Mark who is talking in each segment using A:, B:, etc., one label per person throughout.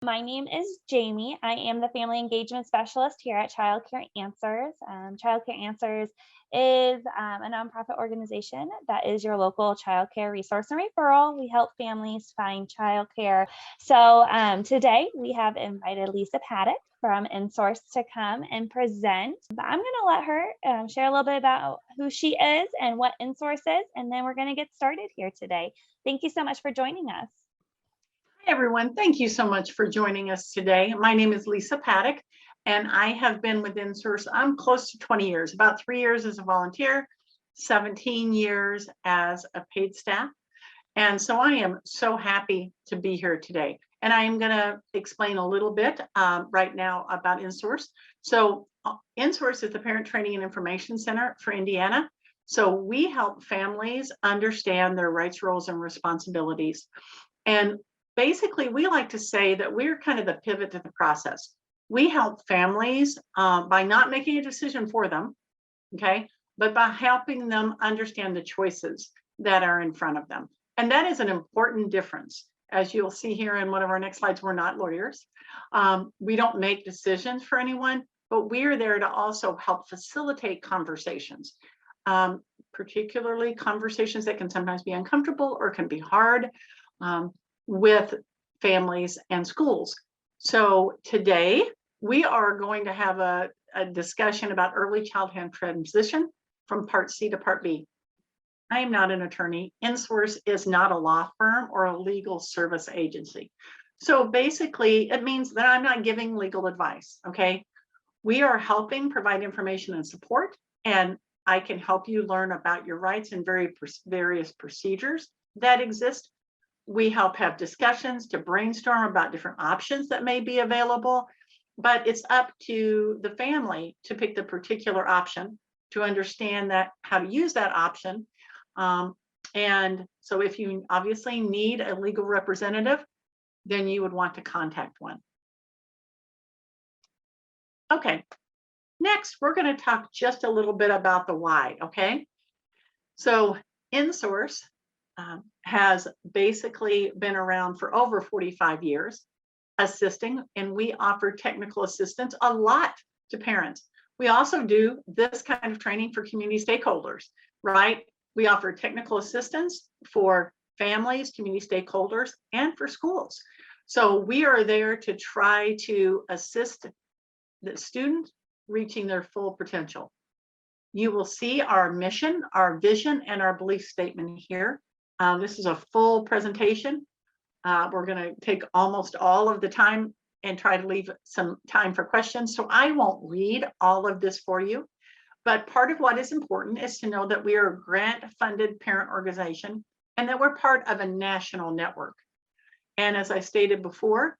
A: My name is Jamie. I am the Family Engagement Specialist here at Child Care Answers. Child Care Answers is a nonprofit organization that is your local child care resource and referral. We help families find child care. So today we have invited Lesa Paddack from InSource to come and present. But I'm going to let her share a little bit about who she is and what InSource is, and then we're going to get started here today. Thank you so much for joining us.
B: Hi, everyone. Thank you so much for joining us today. My name is Lesa Paddack, and I have been with InSource, I'm close to 20 years, about 3 years as a volunteer, 17 years as a paid staff. And so I am so happy to be here today. And I am going to explain a little bit right now about InSource. So InSource is the Parent Training and Information Center for Indiana. So we help families understand their rights, roles, and responsibilities. And basically, we like to say that we're kind of the pivot to the process. We help families by not making a decision for them, okay, but by helping them understand the choices that are in front of them. And that is an important difference. As you'll see here in one of our next slides, we're not lawyers. We don't make decisions for anyone, but we're there to also help facilitate conversations, particularly conversations that can sometimes be uncomfortable or can be hard. With families and schools. So today we are going to have a discussion about early childhood transition from Part C to Part B. I am not an attorney. InSource is not a law firm or a legal service agency. So basically it means that I'm not giving legal advice, okay? We are helping provide information and support, and I can help you learn about your rights and various procedures that exist. We help have discussions to brainstorm about different options that may be available, but it's up to the family to pick the particular option, to understand that how to use that option. And so if you obviously need a legal representative, then you would want to contact one. Okay, next we're going to talk just a little bit about the why, okay? So InSource has basically been around for over 45 years assisting, and we offer technical assistance a lot to parents. We also do this kind of training for community stakeholders, right? We offer technical assistance for families, community stakeholders, and for schools. So we are there to try to assist the student reaching their full potential. You will see our mission, our vision, and our belief statement here. This is a full presentation. We're going to take almost all of the time and try to leave some time for questions. So I won't read all of this for you, but part of what is important is to know that we are a grant-funded parent organization and that we're part of a national network. And as I stated before,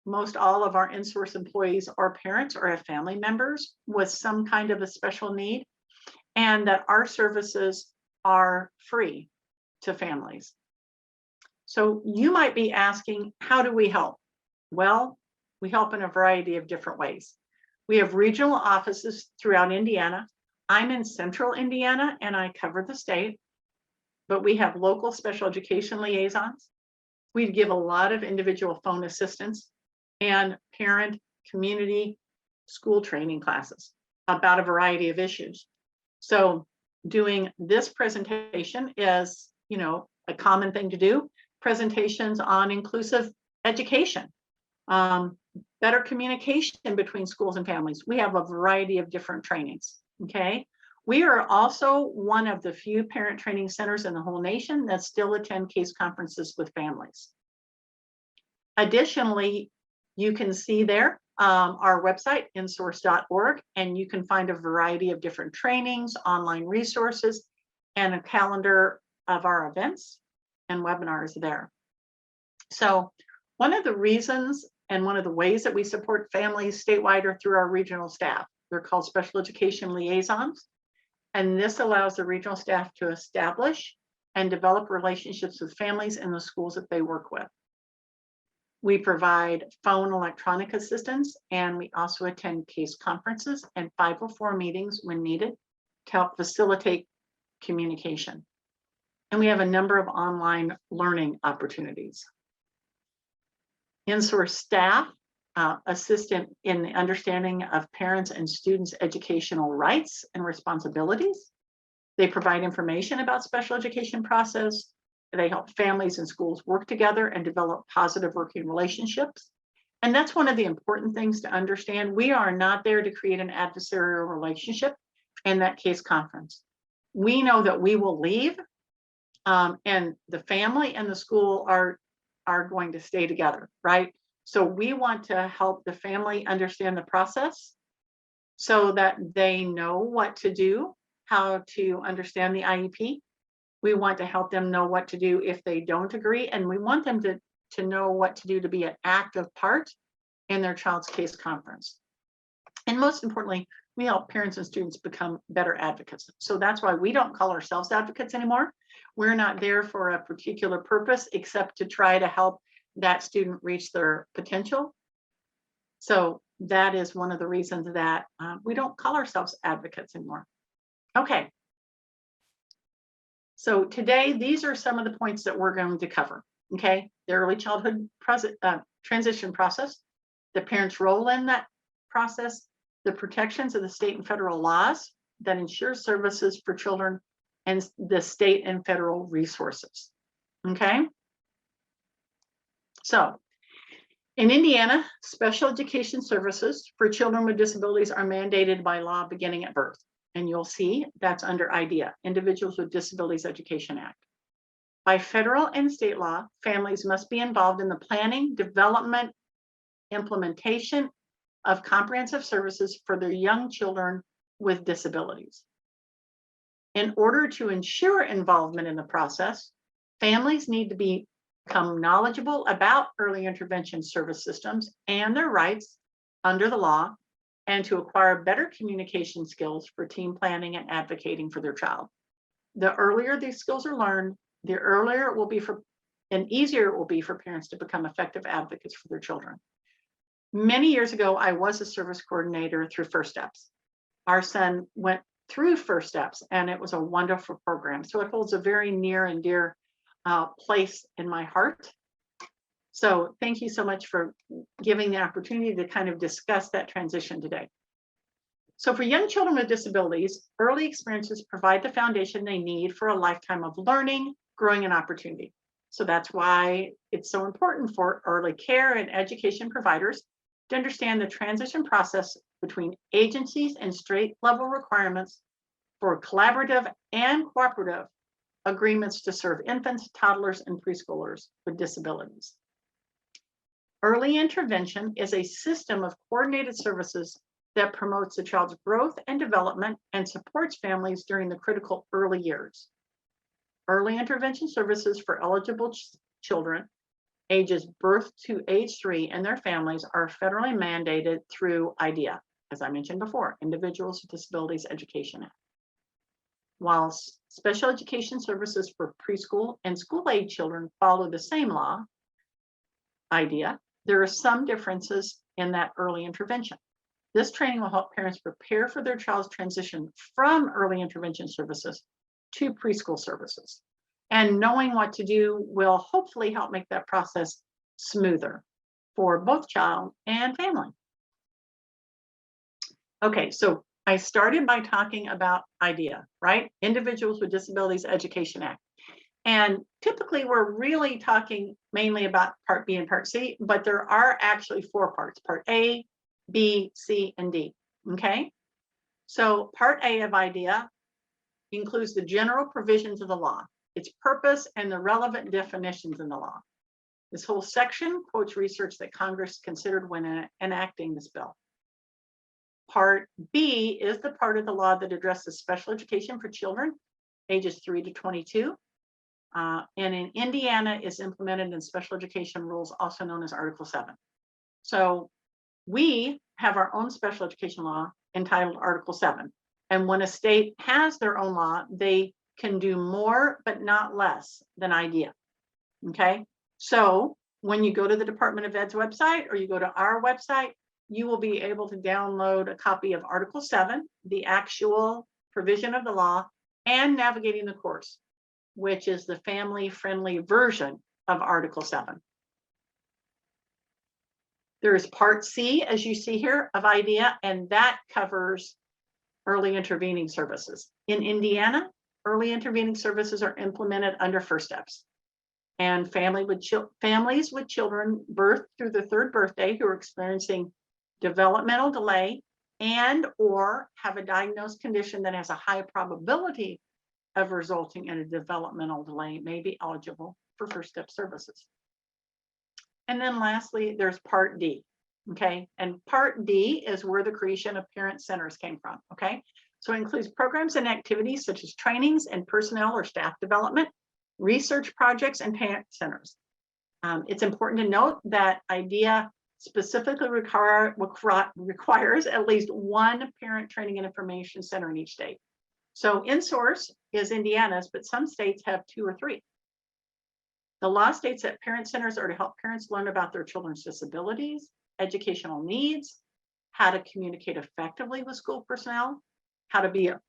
B: most all of our InSource employees are parents or have family members with some kind of a special need, and that our services are free to families. So you might be asking, how do we help? Well, we help in a variety of different ways. We have regional offices throughout Indiana. I'm in central Indiana and I cover the state, but we have local special education liaisons. We give a lot of individual phone assistance and parent, community, school training classes about a variety of issues. So doing this presentation is, a common thing to do. Presentations on inclusive education, better communication between schools and families. We have a variety of different trainings, okay? We are also one of the few parent training centers in the whole nation that still attend case conferences with families. Additionally, you can see there our website, insource.org, and you can find a variety of different trainings, online resources, and a calendar of our events and webinars there. So one of the reasons and one of the ways that we support families statewide are through our regional staff. They're called special education liaisons. And this allows the regional staff to establish and develop relationships with families in the schools that they work with. We provide phone electronic assistance, and we also attend case conferences and 504 meetings when needed to help facilitate communication. And we have a number of online learning opportunities. In-source staff assist in the understanding of parents and students' educational rights and responsibilities. They provide information about special education process. They help families and schools work together and develop positive working relationships. And that's one of the important things to understand. We are not there to create an adversarial relationship in that case conference. We know that we will leave, and the family and the school are going to stay together, right? So we want to help the family understand the process so that they know what to do, how to understand the IEP. We want to help them know what to do if they don't agree, and we want them to know what to do to be an active part in their child's case conference. And most importantly, we help parents and students become better advocates. So that's why we don't call ourselves advocates anymore. We're not there for a particular purpose except to try to help that student reach their potential. So that is one of the reasons that we don't call ourselves advocates anymore. Okay. So today, these are some of the points that we're going to cover. Okay, the early childhood transition process, the parents' role in that process, the protections of the state and federal laws that ensure services for children, and the state and federal resources. Okay. So in Indiana, special education services for children with disabilities are mandated by law beginning at birth. And you'll see that's under IDEA, Individuals with Disabilities Education Act. By federal and state law, families must be involved in the planning, development, implementation of comprehensive services for their young children with disabilities. In order to ensure involvement in the process, families need to become knowledgeable about early intervention service systems and their rights under the law, and to acquire better communication skills for team planning and advocating for their child. The earlier these skills are learned, the earlier it will be and easier it will be for parents to become effective advocates for their children. Many years ago, I was a service coordinator through First Steps. Our son went through First Steps, and it was a wonderful program. So it holds a very near and dear place in my heart. So thank you so much for giving the opportunity to kind of discuss that transition today. So for young children with disabilities, early experiences provide the foundation they need for a lifetime of learning, growing, and opportunity. So that's why it's so important for early care and education providers to understand the transition process between agencies and state level requirements for collaborative and cooperative agreements to serve infants, toddlers, and preschoolers with disabilities. Early intervention is a system of coordinated services that promotes the child's growth and development and supports families during the critical early years. Early intervention services for eligible children ages birth to age 3 and their families are federally mandated through IDEA, as I mentioned before, Individuals with Disabilities Education Act. While special education services for preschool and school-age children follow the same law, IDEA, there are some differences in that early intervention. This training will help parents prepare for their child's transition from early intervention services to preschool services. And knowing what to do will hopefully help make that process smoother for both child and family. Okay, so I started by talking about IDEA, right? Individuals with Disabilities Education Act. And typically we're really talking mainly about Part B and Part C, but there are actually 4 parts, Part A, B, C, and D, okay? So Part A of IDEA includes the general provisions of the law, its purpose, and the relevant definitions in the law. This whole section quotes research that Congress considered when enacting this bill. Part B is the part of the law that addresses special education for children ages 3 to 22. And in Indiana is implemented in special education rules, also known as Article 7. So we have our own special education law entitled Article 7. And when a state has their own law, they can do more, but not less than IDEA. Okay. So when you go to the Department of Ed's website or you go to our website, you will be able to download a copy of Article 7, the actual provision of the law, and Navigating the Course, which is the family-friendly version of Article 7. There's Part C, as you see here, of IDEA, and that covers early intervening services. In Indiana, early intervening services are implemented under First Steps. And families with children birth through the third birthday who are experiencing developmental delay and or have a diagnosed condition that has a high probability of resulting in a developmental delay may be eligible for First Step services. And then lastly, there's Part D, okay? And Part D is where the creation of parent centers came from, okay? So it includes programs and activities such as trainings and personnel or staff development, research projects, and parent centers. It's important to note that IDEA specifically requires at least one parent training and information center in each state. So InSource is Indiana's, but some states have 2 or 3. The law states that parent centers are to help parents learn about their children's disabilities, educational needs, how to communicate effectively with school personnel, how to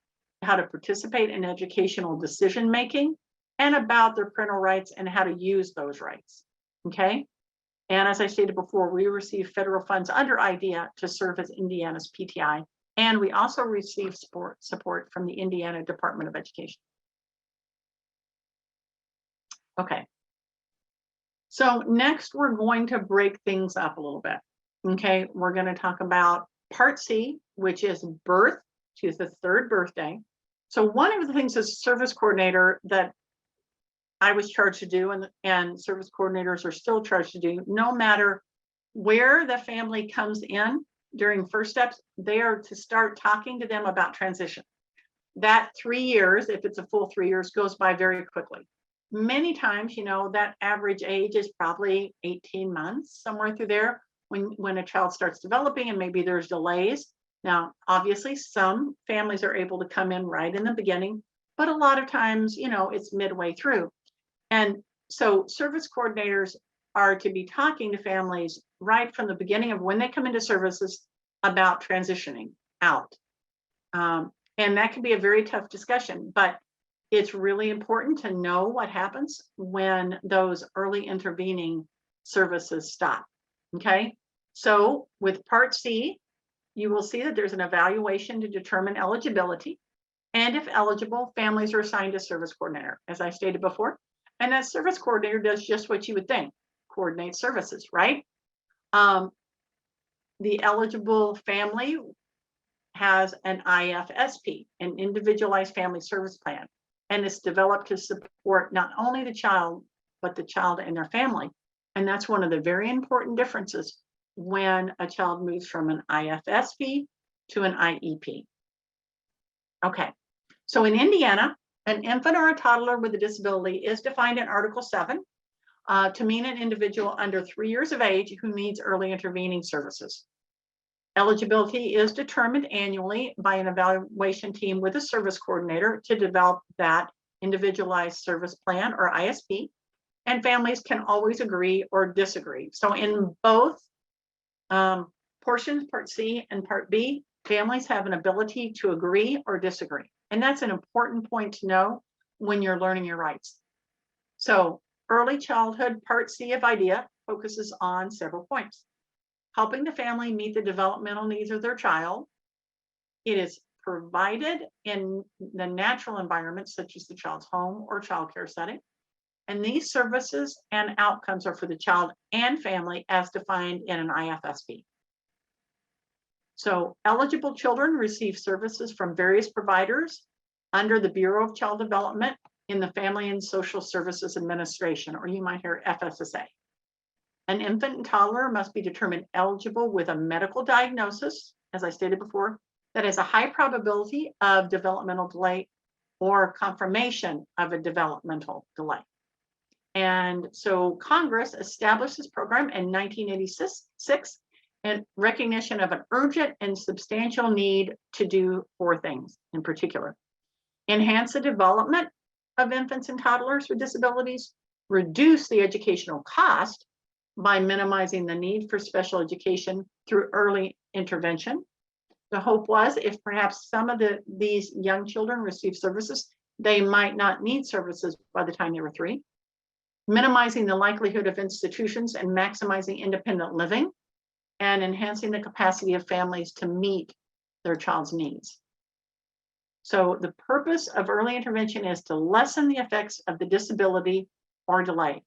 B: participate in educational decision making, and about their parental rights and how to use those rights. Okay. And as I stated before, we receive federal funds under IDEA to serve as Indiana's PTI. And we also receive support from the Indiana Department of Education. Okay. So next, we're going to break things up a little bit. Okay. We're going to talk about Part C, which is birth to the third birthday. So one of the things as service coordinator that I was charged to do, and service coordinators are still charged to do, no matter where the family comes in during First Steps, they are to start talking to them about transition. That 3 years, if it's a full 3 years, goes by very quickly. Many times, you know, that average age is probably 18 months, somewhere through there, when a child starts developing, and maybe there's delays. Now, obviously, some families are able to come in right in the beginning, but a lot of times, you know, it's midway through. And so service coordinators are to be talking to families right from the beginning of when they come into services about transitioning out. And that can be a very tough discussion, but it's really important to know what happens when those early intervening services stop. Okay. So with Part C, you will see that there's an evaluation to determine eligibility. And if eligible, families are assigned a service coordinator, as I stated before. And that service coordinator does just what you would think, coordinate services, right? The eligible family has an IFSP, an Individualized Family Service Plan, and it's developed to support not only the child, but the child and their family. And that's one of the very important differences when a child moves from an IFSP to an IEP. Okay, so in Indiana, an infant or a toddler with a disability is defined in Article 7 to mean an individual under 3 years of age who needs early intervening services. Eligibility is determined annually by an evaluation team with a service coordinator to develop that Individualized Service Plan, or ISP, and families can always agree or disagree. So in both portions, Part C and Part B, families have an ability to agree or disagree. And that's an important point to know when you're learning your rights. So early childhood, Part C of IDEA, focuses on several points. Helping the family meet the developmental needs of their child. It is provided in the natural environment, such as the child's home or childcare setting. And these services and outcomes are for the child and family as defined in an IFSP. So eligible children receive services from various providers under the Bureau of Child Development in the Family and Social Services Administration, or you might hear FSSA. An infant and toddler must be determined eligible with a medical diagnosis, as I stated before, that has a high probability of developmental delay or confirmation of a developmental delay. And so Congress established this program in 1986 in recognition of an urgent and substantial need to do 4 things in particular. Enhance the development of infants and toddlers with disabilities, reduce the educational cost by minimizing the need for special education through early intervention. The hope was if perhaps some of these young children receive services, they might not need services by the time they were 3. Minimizing the likelihood of institutions and maximizing independent living. and enhancing the capacity of families to meet their child's needs. So the purpose of early intervention is to lessen the effects of the disability or delay.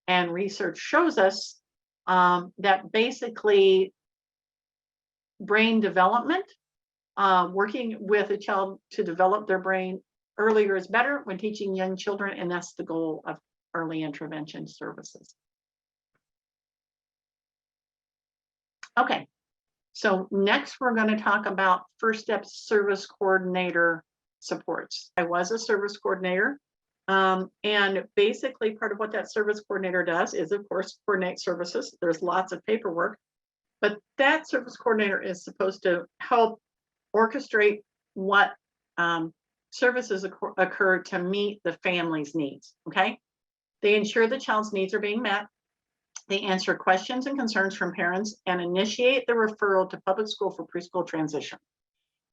B: And research shows us that basically brain development, working with a child to develop their brain earlier is better when teaching young children, and that's the goal of early intervention services. Okay, so next we're going to talk about First Steps Service Coordinator supports. I was a service coordinator, and basically part of what that service coordinator does is, of course, coordinate services. There's lots of paperwork, but that service coordinator is supposed to help orchestrate what services occur to meet the family's needs, okay? They ensure the child's needs are being met. They answer questions and concerns from parents and initiate the referral to public school for preschool transition.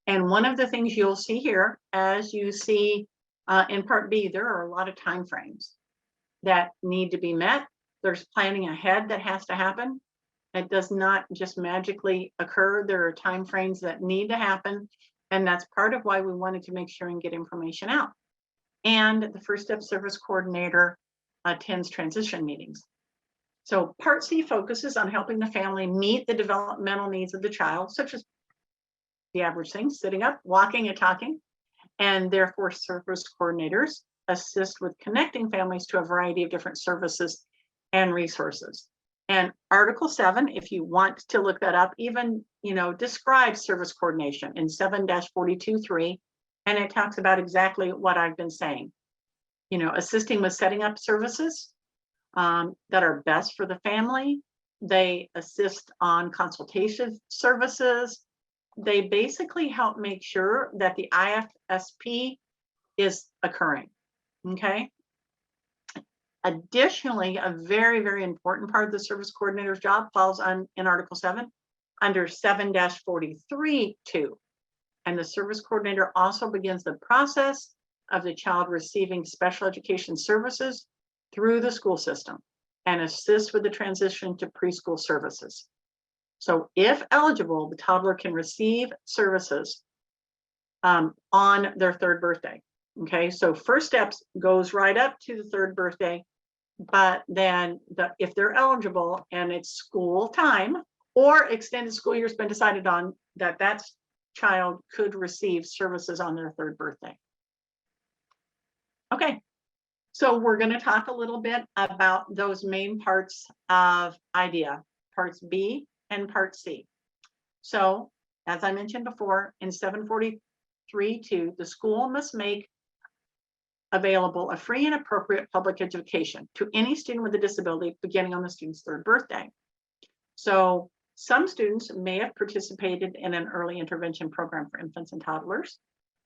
B: And one of the things you'll see here, as you see in Part B, there are a lot of time frames that need to be met. There's planning ahead that has to happen. It does not just magically occur. There are time frames that need to happen. And that's part of why we wanted to make sure and get information out. And the First Step Service Coordinator attends transition meetings. So Part C focuses on helping the family meet the developmental needs of the child, such as the average things, sitting up, walking, and talking. And therefore, service coordinators assist with connecting families to a variety of different services and resources. And Article 7, if you want to look that up, even, describes service coordination in 7-42.3, and it talks about exactly what I've been saying. Assisting with setting up services that are best for the family. They assist on consultation services. They basically help make sure that the IFSP is occurring, okay? Additionally, a very, very important part of the service coordinator's job falls in Article 7 under 7-43.2. And the service coordinator also begins the process of the child receiving special education services through the school system and assists with the transition to preschool services. So if eligible, the toddler can receive services on their third birthday. Okay, so First Steps goes right up to the third birthday, but then if they're eligible and it's school time or extended school year's been decided on, that child could receive services on their third birthday. Okay, so we're going to talk a little bit about those main parts of IDEA, Parts B and Part C. So, as I mentioned before, in 743.2, the school must make available a free and appropriate public education to any student with a disability beginning on the student's third birthday. So, some students may have participated in an early intervention program for infants and toddlers.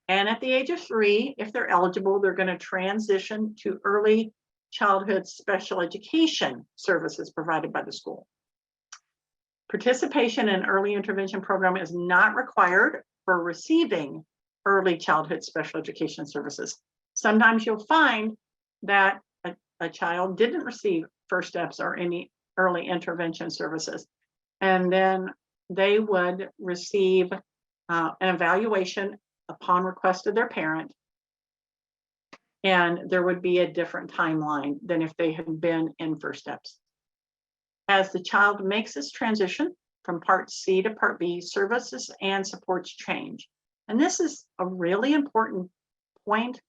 B: And at the age of 3, if they're eligible, they're going to transition to early childhood special education services provided by the school. Participation in early intervention program is not required for receiving early childhood special education services. Sometimes you'll find that a child didn't receive First Steps or any early intervention services, and then they would receive an evaluation upon request of their parent, and there would be a different timeline than if they had been in First Steps. As the child makes this transition from Part C to Part B, services and supports change. And this is a really important point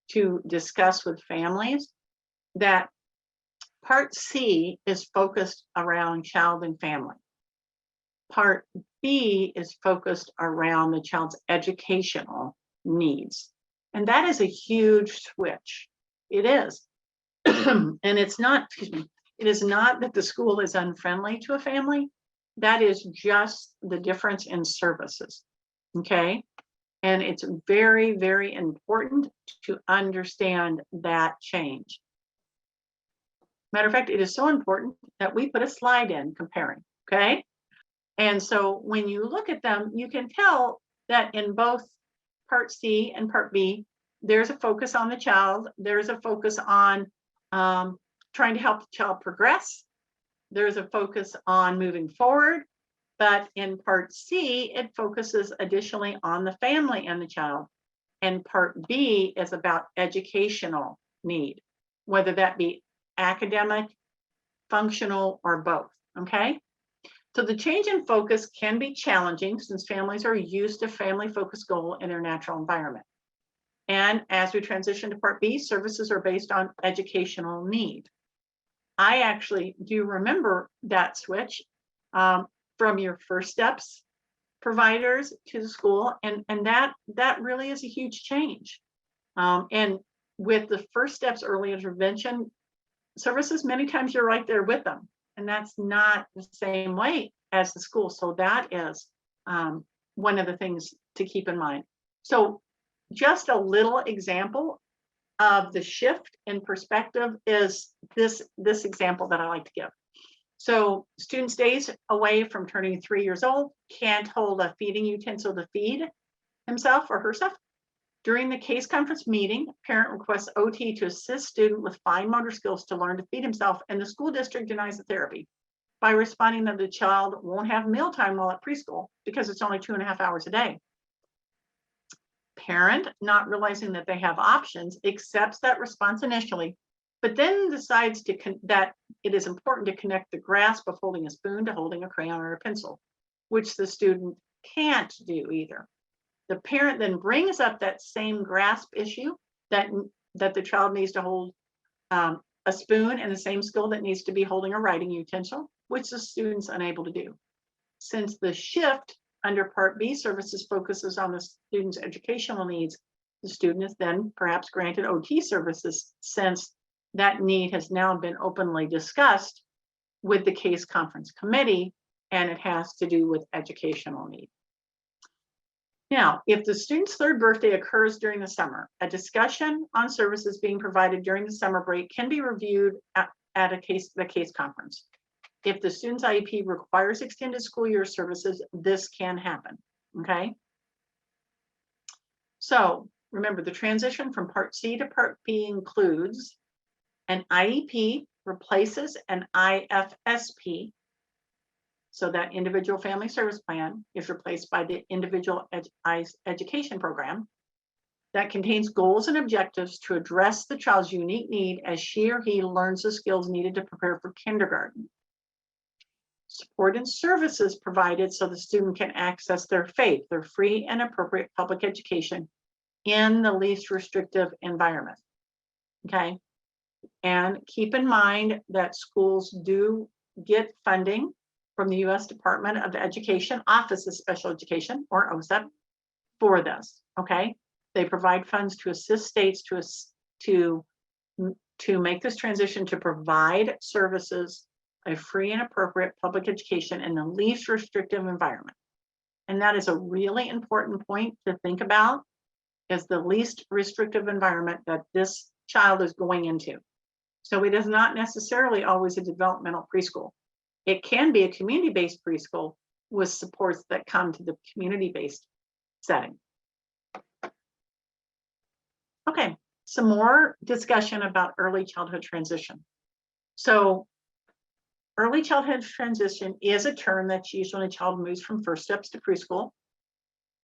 B: to discuss with families, that Part C is focused around child and family. Part B is focused around the child's educational needs. And that is a huge switch. It is. And it's not, it is not that the school is unfriendly to a family. That is just the difference in services. Okay. And it's very, very important to understand that change. Matter of fact, it is so important that we put a slide in comparing. Okay. And so when you look at them, you can tell that in both Part C and Part B, there's a focus on the child. There's a focus on trying to help the child progress. There's a focus on moving forward. But in Part C, it focuses additionally on the family and the child. And Part B is about educational need, whether that be academic, functional, or both, okay? So the change in focus can be challenging since families are used to family-focused goal in their natural environment. And as we transition to Part B, services are based on educational need. I actually do remember that switch from your First Steps providers to the school, and that really is a huge change. And with the First Steps early intervention services, many times you're right there with them, and that's not the same way as the school. So that is one of the things to keep in mind. So just a little example of the shift in perspective is this example that I like to give. So students days away from turning 3 years old can't hold a feeding utensil to feed himself or herself. During the case conference meeting, parent requests OT to assist student with fine motor skills to learn to feed himself, and the school district denies the therapy by responding that the child won't have mealtime while at preschool because it's only 2.5 hours a day. Parent, not realizing that they have options, accepts that response initially, but then decides that it is important to connect the grasp of holding a spoon to holding a crayon or a pencil, which the student can't do either. The parent then brings up that same grasp issue that the child needs to hold a spoon, and the same skill that needs to be holding a writing utensil, which the student's unable to do. Since the shift under Part B services focuses on the student's educational needs, the student is then perhaps granted OT services since that need has now been openly discussed with the case conference committee, and it has to do with educational need. Now, if the student's 3rd birthday occurs during the summer, a discussion on services being provided during the summer break can be reviewed at the case conference. If the student's IEP requires extended school year services, this can happen, okay? So remember, the transition from Part C to Part B includes an IEP replaces an IFSP. So that Individual Family Service Plan is replaced by the Individualized Education Program that contains goals and objectives to address the child's unique need as she or he learns the skills needed to prepare for kindergarten. Support and services provided so the student can access their faith, their free and appropriate public education in the least restrictive environment, okay? And keep in mind that schools do get funding from the U.S. Department of Education, Office of Special Education, or OSEP, for this, okay? They provide funds to assist states to make this transition to provide services, a free and appropriate public education in the least restrictive environment. And that is a really important point to think about, is the least restrictive environment that this child is going into. So it is not necessarily always a developmental preschool. It can be a community-based preschool with supports that come to the community-based setting. Okay, some more discussion about early childhood transition. So early childhood transition is a term that's used when a child moves from First Steps to preschool.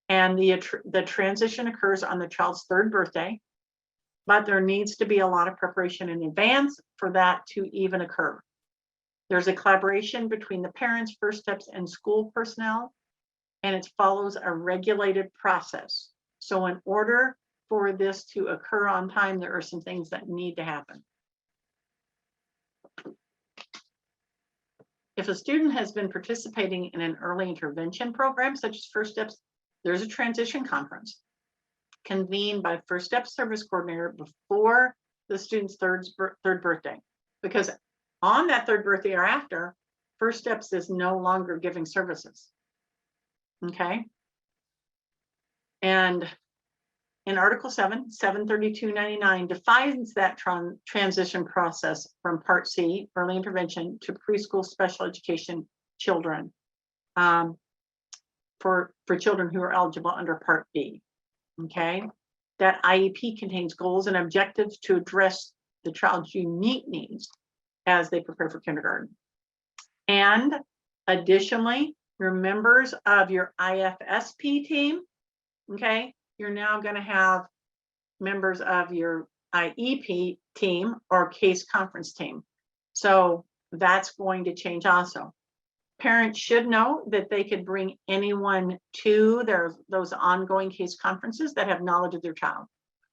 B: And the transition occurs on the child's 3rd birthday, but there needs to be a lot of preparation in advance for that to even occur. There's a collaboration between the parents, First Steps, and school personnel, and it follows a regulated process. So in order for this to occur on time, there are some things that need to happen. If a student has been participating in an early intervention program, such as First Steps, there's a transition conference convened by First Steps service coordinator before the student's third birthday, because on that 3rd birthday or after, First Steps is no longer giving services, okay? And in Article 7, 732.99 defines that transition process from Part C, early intervention, to preschool special education children, for children who are eligible under Part B, okay? That IEP contains goals and objectives to address the child's unique needs as they prepare for kindergarten. And additionally, Your members of your IFSP team, okay, you're now going to have members of your IEP team or case conference team. So that's going to change also. Parents should know that they could bring anyone to those ongoing case conferences that have knowledge of their child.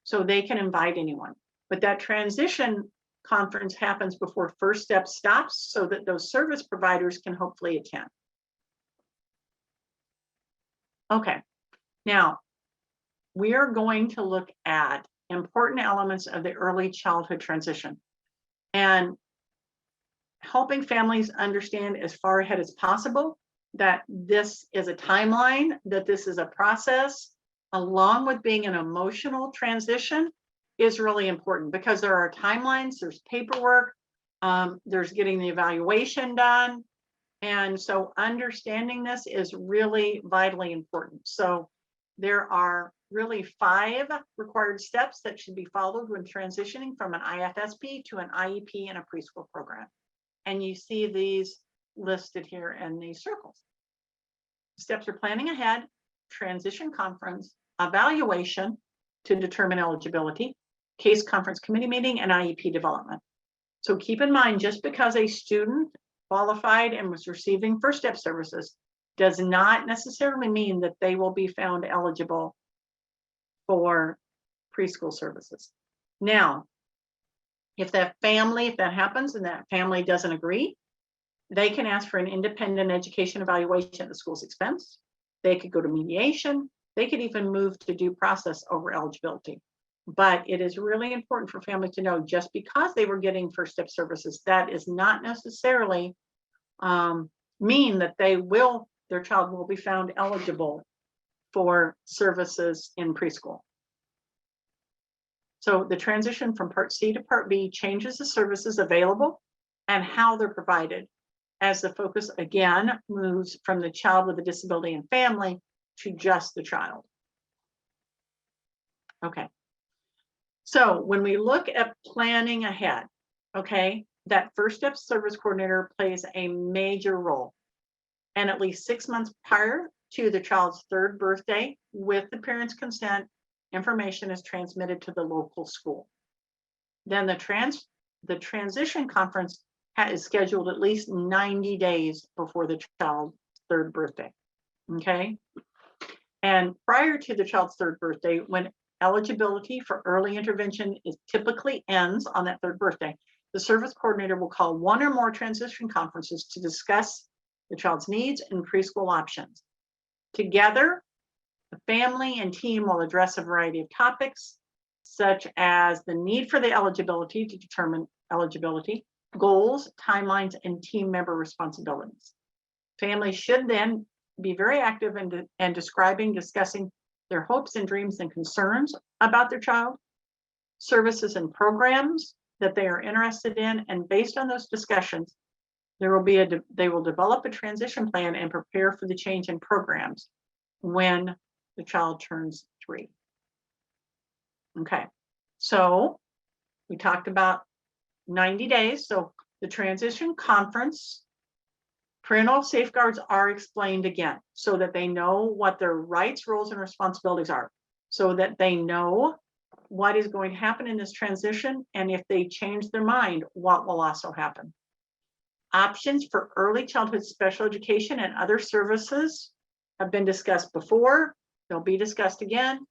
B: So they can invite anyone. But that transition conference happens before First Step stops so that those service providers can hopefully attend. Okay, now we are going to look at important elements of the early childhood transition and helping families understand as far ahead as possible that this is a timeline, that this is a process, along with being an emotional transition is really important because there are timelines, there's paperwork, there's getting the evaluation done. And so understanding this is really vitally important. So there are really 5 required steps that should be followed when transitioning from an IFSP to an IEP in a preschool program. And you see these listed here in these circles. Steps are planning ahead, transition conference, evaluation to determine eligibility, case conference committee meeting, and IEP development. So keep in mind, just because a student qualified and was receiving First Step services does not necessarily mean that they will be found eligible for preschool services. Now, if that happens and that family doesn't agree, they can ask for an independent education evaluation at the school's expense. They could go to mediation. They could even move to due process over eligibility. But it is really important for families to know just because they were getting First Step services, that is not necessarily mean that their child will be found eligible for services in preschool. So the transition from Part C to Part B changes the services available and how they're provided as the focus again moves from the child with a disability and family to just the child. Okay. So when we look at planning ahead, okay, that First Step service coordinator plays a major role. And at least 6 months prior to the child's 3rd birthday, with the parent's consent, information is transmitted to the local school. Then the transition conference is scheduled at least 90 days before the child's 3rd birthday, okay? And prior to the child's 3rd birthday, when eligibility for early intervention typically ends on that 3rd birthday, the service coordinator will call 1 or more transition conferences to discuss the child's needs and preschool options. Together, the family and team will address a variety of topics, such as the need for the eligibility to determine eligibility, goals, timelines, and team member responsibilities. Families should then be very active in discussing their hopes and dreams and concerns about their child, services and programs that they are interested in, and based on those discussions, they will develop a transition plan and prepare for the change in programs when the child turns 3. Okay, so we talked about 90 days. So the transition conference, parental safeguards are explained again so that they know what their rights, roles, and responsibilities are, so that they know what is going to happen in this transition, and if they change their mind, what will also happen. Options for early childhood special education and other services have been discussed before. They'll be discussed again,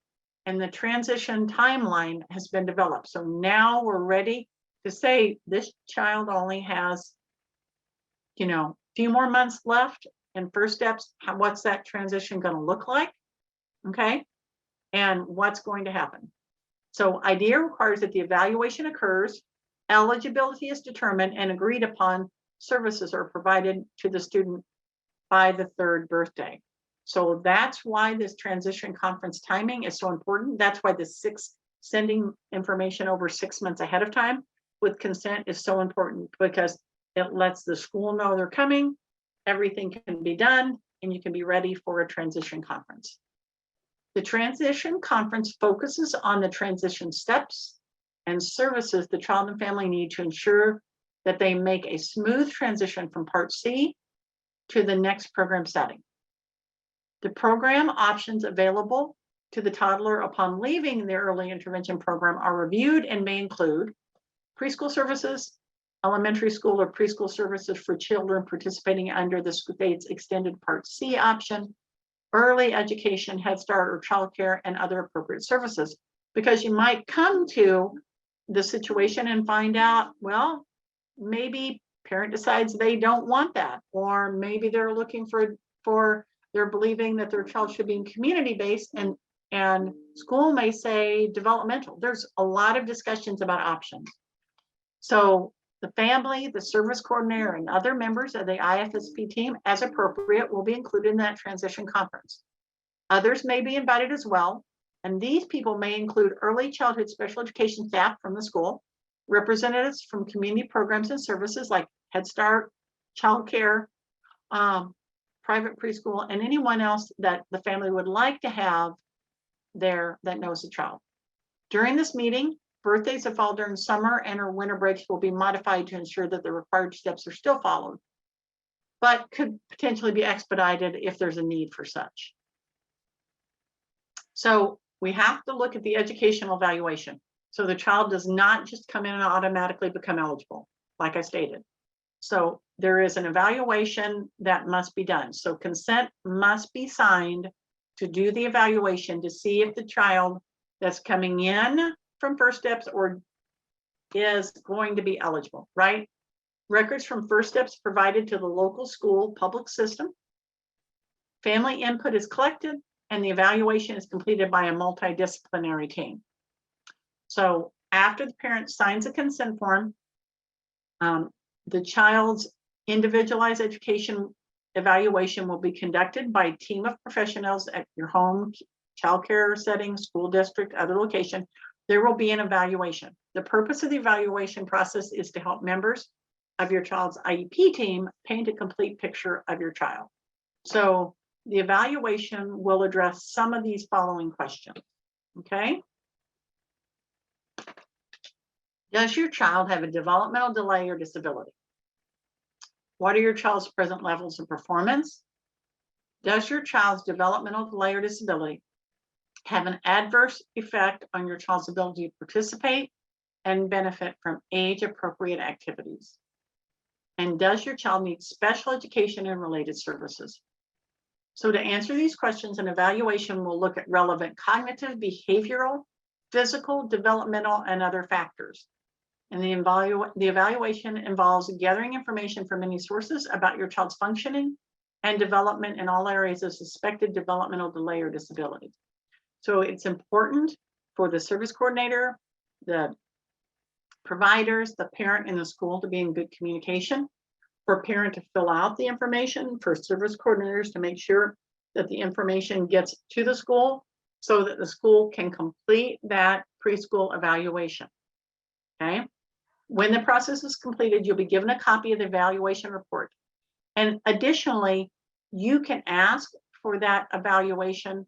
B: and the transition timeline has been developed. So now we're ready to say this child only has, a few more months left in First Steps. What's that transition going to look like? Okay, and what's going to happen? So IDEA requires that the evaluation occurs, eligibility is determined, and agreed upon services are provided to the student by the 3rd birthday. So that's why this transition conference timing is so important. That's why sending information over 6 months ahead of time with consent is so important, because it lets the school know they're coming, everything can be done, and you can be ready for a transition conference. The transition conference focuses on the transition steps and services the child and family need to ensure that they make a smooth transition from Part C to the next program setting. The program options available to the toddler upon leaving the early intervention program are reviewed and may include preschool services, elementary school or preschool services for children participating under the state's extended Part C option, early education, Head Start, or childcare, and other appropriate services. Because you might come to the situation and find out, well, maybe parent decides they don't want that, or maybe they're looking for they're believing that their child should be in community-based, and school may say developmental. There's a lot of discussions about options. So the family, the service coordinator, and other members of the IFSP team, as appropriate, will be included in that transition conference. Others may be invited as well, and these people may include early childhood special education staff from the school, representatives from community programs and services like Head Start, childcare, private preschool, and anyone else that the family would like to have there that knows the child. During this meeting, birthdays that fall during summer and or winter breaks will be modified to ensure that the required steps are still followed, but could potentially be expedited if there's a need for such. So we have to look at the educational evaluation. So the child does not just come in and automatically become eligible, like I stated. So there is an evaluation that must be done. So consent must be signed to do the evaluation to see if the child that's coming in from First Steps or is going to be eligible, right? Records from First Steps provided to the local school public system. Family input is collected and the evaluation is completed by a multidisciplinary team. So after the parent signs a consent form, the child's individualized education evaluation will be conducted by a team of professionals at your home, childcare setting, school district, other location. There will be an evaluation. The purpose of the evaluation process is to help members of your child's IEP team paint a complete picture of your child. So the evaluation will address some of these following questions, okay? Does your child have a developmental delay or disability? What are your child's present levels of performance? Does your child's developmental delay or disability have an adverse effect on your child's ability to participate and benefit from age-appropriate activities? And does your child need special education and related services? So to answer these questions, an evaluation will look at relevant cognitive, behavioral, physical, developmental, and other factors. And the evaluation involves gathering information from many sources about your child's functioning and development in all areas of suspected developmental delay or disability. So it's important for the service coordinator, the providers, the parent, and the school to be in good communication, for parent to fill out the information, for service coordinators to make sure that the information gets to the school so that the school can complete that preschool evaluation, okay? When the process is completed, you'll be given a copy of the evaluation report. And additionally, you can ask for that evaluation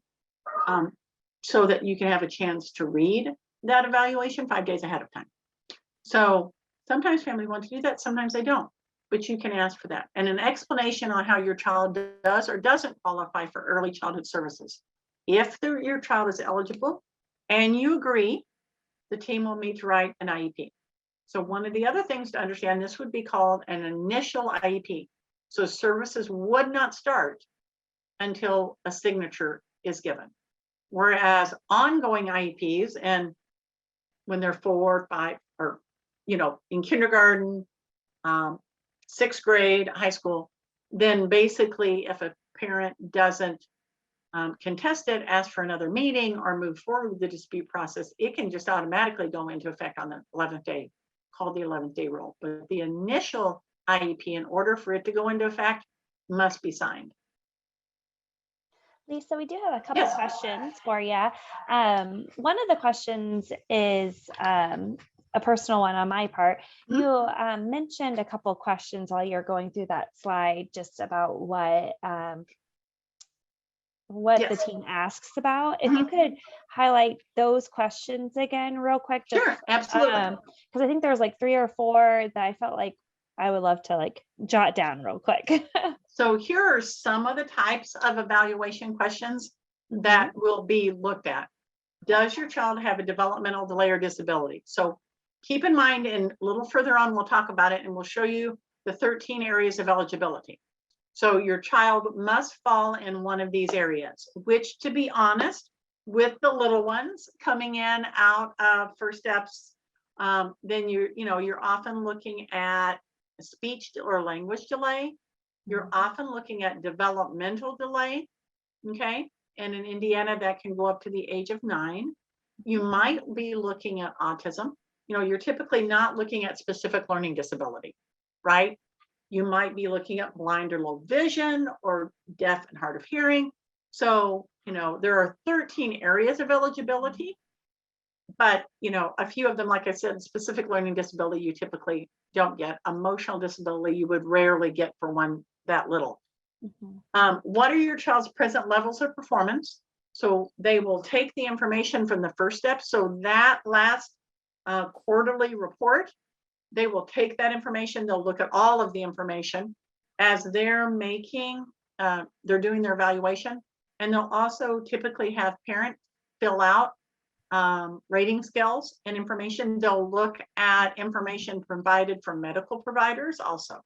B: so that you can have a chance to read that evaluation 5 days ahead of time. So sometimes family want to do that, sometimes they don't, but you can ask for that. And an explanation on how your child does or doesn't qualify for early childhood services. If your child is eligible and you agree, the team will meet to write an IEP. So one of the other things to understand, this would be called an initial IEP. So services would not start until a signature is given. Whereas ongoing IEPs, and when they're 4, 5, or in kindergarten, 6th grade, high school, then basically if a parent doesn't contest it, ask for another meeting, or move forward with the dispute process, it can just automatically go into effect on the 11th day, called the 11th day rule. But the initial IEP, in order for it to go into effect, must be signed.
A: Lisa, we do have a couple questions for you. One of the questions is a personal one on my part. You mentioned a couple questions while you're going through that slide, just about what the team asks about. If you could highlight those questions again real quick.
B: Sure, absolutely.
A: Because I think there's like 3 or 4 that I felt like I would love to like jot down real quick.
B: So here are some of the types of evaluation questions that will be looked at. Does your child have a developmental delay or disability? So keep in mind, and a little further on, we'll talk about it and we'll show you the 13 areas of eligibility. So your child must fall in one of these areas, which, to be honest, with the little ones coming in out of First Steps, then you're often looking at speech or language delay. You're often looking at developmental delay, okay? And in Indiana, that can go up to the age of 9. You might be looking at autism. You're typically not looking at specific learning disability, right? You might be looking at blind or low vision or deaf and hard of hearing. So, there are 13 areas of eligibility, but, a few of them, like I said, specific learning disability, you typically don't get. Emotional disability, you would rarely get for one that little. What are your child's present levels of performance? So they will take the information from the First Step. So that last quarterly report, they will take that information. They'll look at all of the information as they're they're doing their evaluation. And they'll also typically have parents fill out rating scales and information. They'll look at information provided from medical providers also.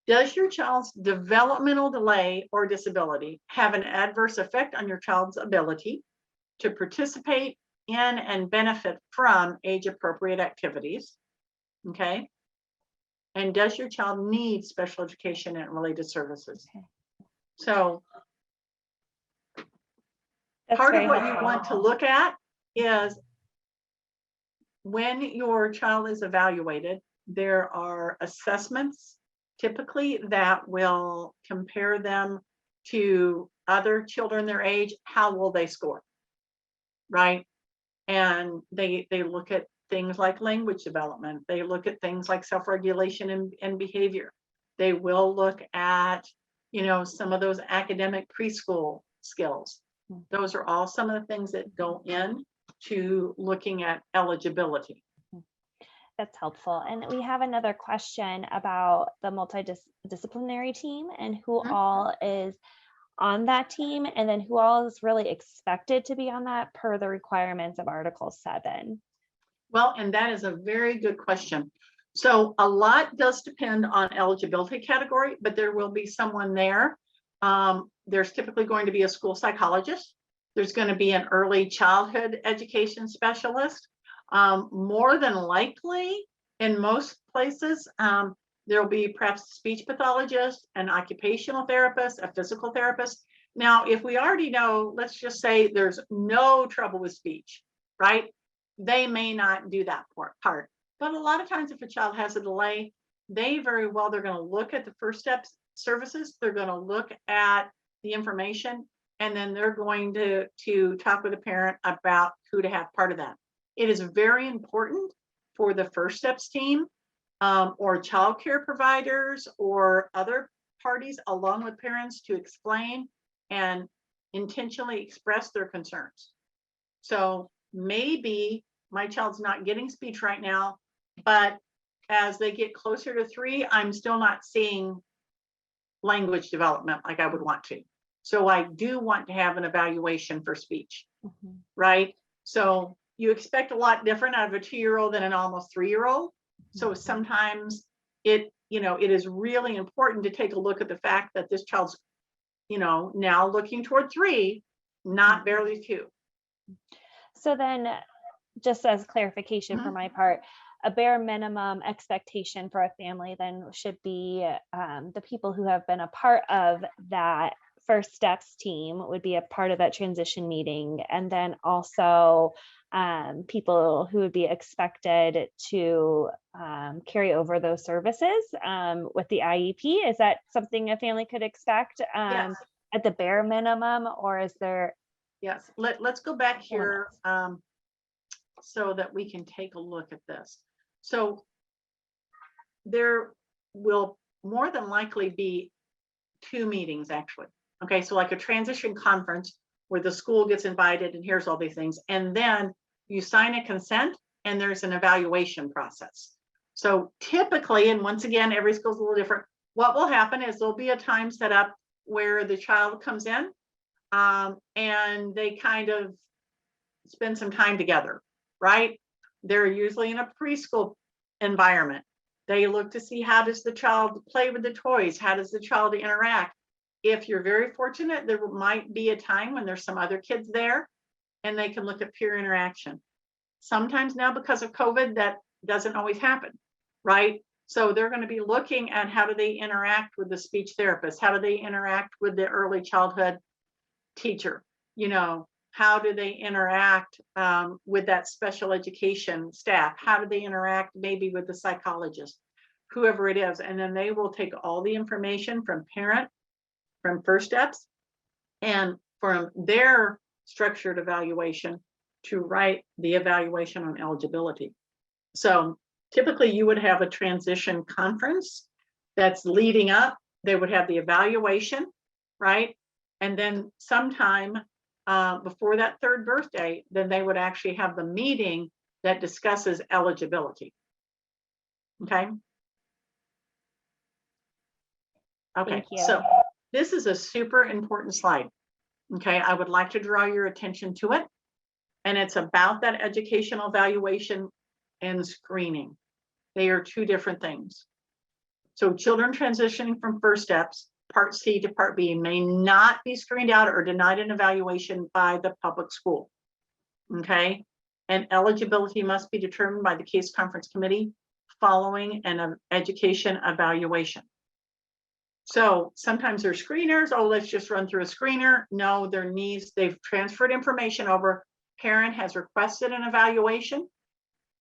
B: Does your child's developmental delay or disability have an adverse effect on your child's ability to participate in and benefit from age-appropriate activities? Okay. And does your child need special education and related services? Okay. So part of what you want to look at is when your child is evaluated, there are assessments typically that will compare them to other children their age. How will they score, right? And they look at things like language development. They look at things like self-regulation and behavior. They will look at, some of those academic preschool skills. Those are all some of the things that go in to looking at eligibility.
A: That's helpful. And we have another question about the multidisciplinary team and who all is on that team, and then who all is really expected to be on that per the requirements of Article 7.
B: Well, and that is a very good question. So a lot does depend on eligibility category, but there will be someone there. There's typically going to be a school psychologist. There's going to be an early childhood education specialist. More than likely, in most places, there'll be perhaps a speech pathologist, an occupational therapist, a physical therapist. Now, if we already know, let's just say there's no trouble with speech, right? They may not do that part. But a lot of times if a child has a delay, they're going to look at the First Steps services. They're going to look at the information, and then they're going to talk with a parent about who to have part of that. It is very important for the First Steps team or childcare providers or other parties along with parents to explain and intentionally express their concerns. So maybe my child's not getting speech right now, but as they get closer to 3, I'm still not seeing language development like I would want to. So I do want to have an evaluation for speech, right? So you expect a lot different out of a 2-year-old than an almost 3-year-old. So sometimes it is really important to take a look at the fact that this child's, now looking toward 3, not barely 2.
A: So then, just as clarification for my part, a bare minimum expectation for a family then should be the people who have been a part of that First Steps team would be a part of that transition meeting, and then also people who would be expected to carry over those services with the IEP. Is that something a family could expect
B: Yes.
A: at the bare minimum, or is there?
B: Yes, let's go back here so that we can take a look at this. So there will more than likely be 2 meetings actually. Okay, so like a transition conference where the school gets invited and here's all these things, and then you sign a consent and there's an evaluation process. So typically, and once again, every school's a little different, what will happen is there'll be a time set up where the child comes in and they kind of spend some time together, right? They're usually in a preschool environment. They look to see, how does the child play with the toys? How does the child interact? If you're very fortunate, there might be a time when there's some other kids there and they can look at peer interaction. Sometimes now, because of COVID, that doesn't always happen, right? So they're going to be looking at how do they interact with the speech therapist? How do they interact with the early childhood teacher? You know, how do they interact with that special education staff? How do they interact maybe with the psychologist, whoever it is? And then they will take all the information from parent, from First Steps, and from their structured evaluation to write the evaluation on eligibility. So typically you would have a transition conference that's leading up. They would have the evaluation, right? And then sometime before that third birthday, then they would actually have the meeting that discusses eligibility. Okay. Okay, so this is a super important slide. Okay, I would like to draw your attention to it. And it's about that educational evaluation and screening. They are two different things. So children transitioning from First Steps, Part C to Part B, may not be screened out or denied an evaluation by the public school. Okay, and eligibility must be determined by the case conference committee following an education evaluation. So sometimes they're screeners. Oh, let's just run through a screener. No, they've transferred information over. Parent has requested an evaluation.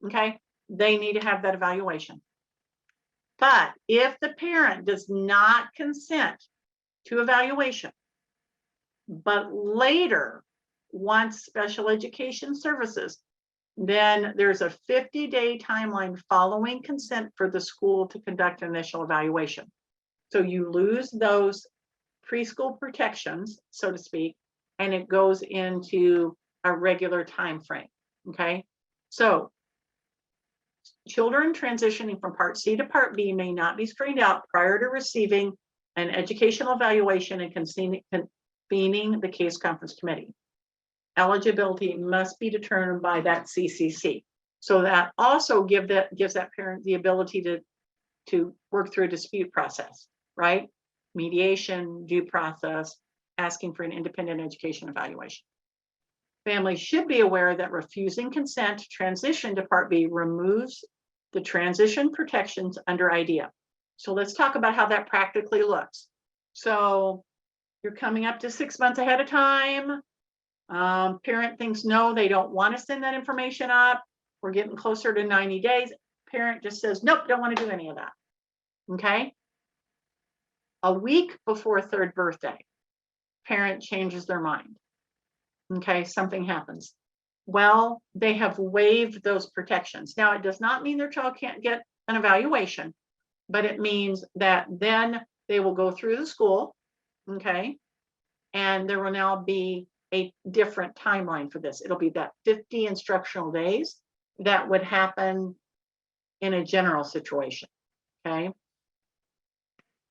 B: Okay, they need to have that evaluation. But if the parent does not consent to evaluation, but later wants special education services, then there's a 50-day timeline following consent for the school to conduct an initial evaluation. So you lose those preschool protections, so to speak, and it goes into a regular time frame. Okay, so children transitioning from Part C to Part B may not be screened out prior to receiving an educational evaluation and convening the case conference committee. Eligibility must be determined by that CCC. So that also gives that parent the ability to work through a dispute process, right? Mediation, due process, asking for an independent education evaluation. Families should be aware that refusing consent to transition to Part B removes the transition protections under IDEA. So let's talk about how that practically looks. So you're coming up to 6 months ahead of time. Parent thinks, no, they don't want to send that information up. We're getting closer to 90 days. Parent just says, nope, don't want to do any of that. Okay. A week before third birthday, parent changes their mind. Okay, something happens. Well, they have waived those protections. Now, it does not mean their child can't get an evaluation, but it means that then they will go through the school, okay, and there will now be a different timeline for this. It'll be that 50 instructional days that would happen in a general situation, okay?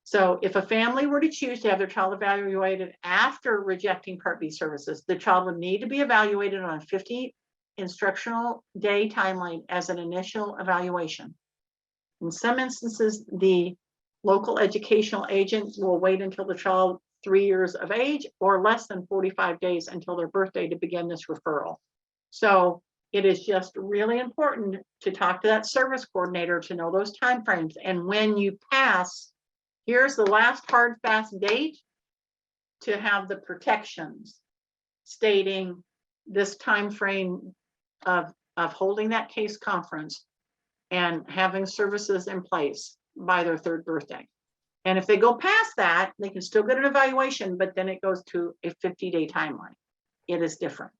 B: So if a family were to choose to have their child evaluated after rejecting Part B services, the child would need to be evaluated on a 50 instructional day timeline as an initial evaluation. In some instances, the local educational agent will wait until the child 3 years of age or less than 45 days until their birthday to begin this referral. So it is just really important to talk to that service coordinator to know those timeframes. And when you pass, here's the last hard, fast date to have the protections stating this time frame of holding that case conference and having services in place by their third birthday. And if they go past that, they can still get an evaluation, but then it goes to a 50-day timeline. It is different.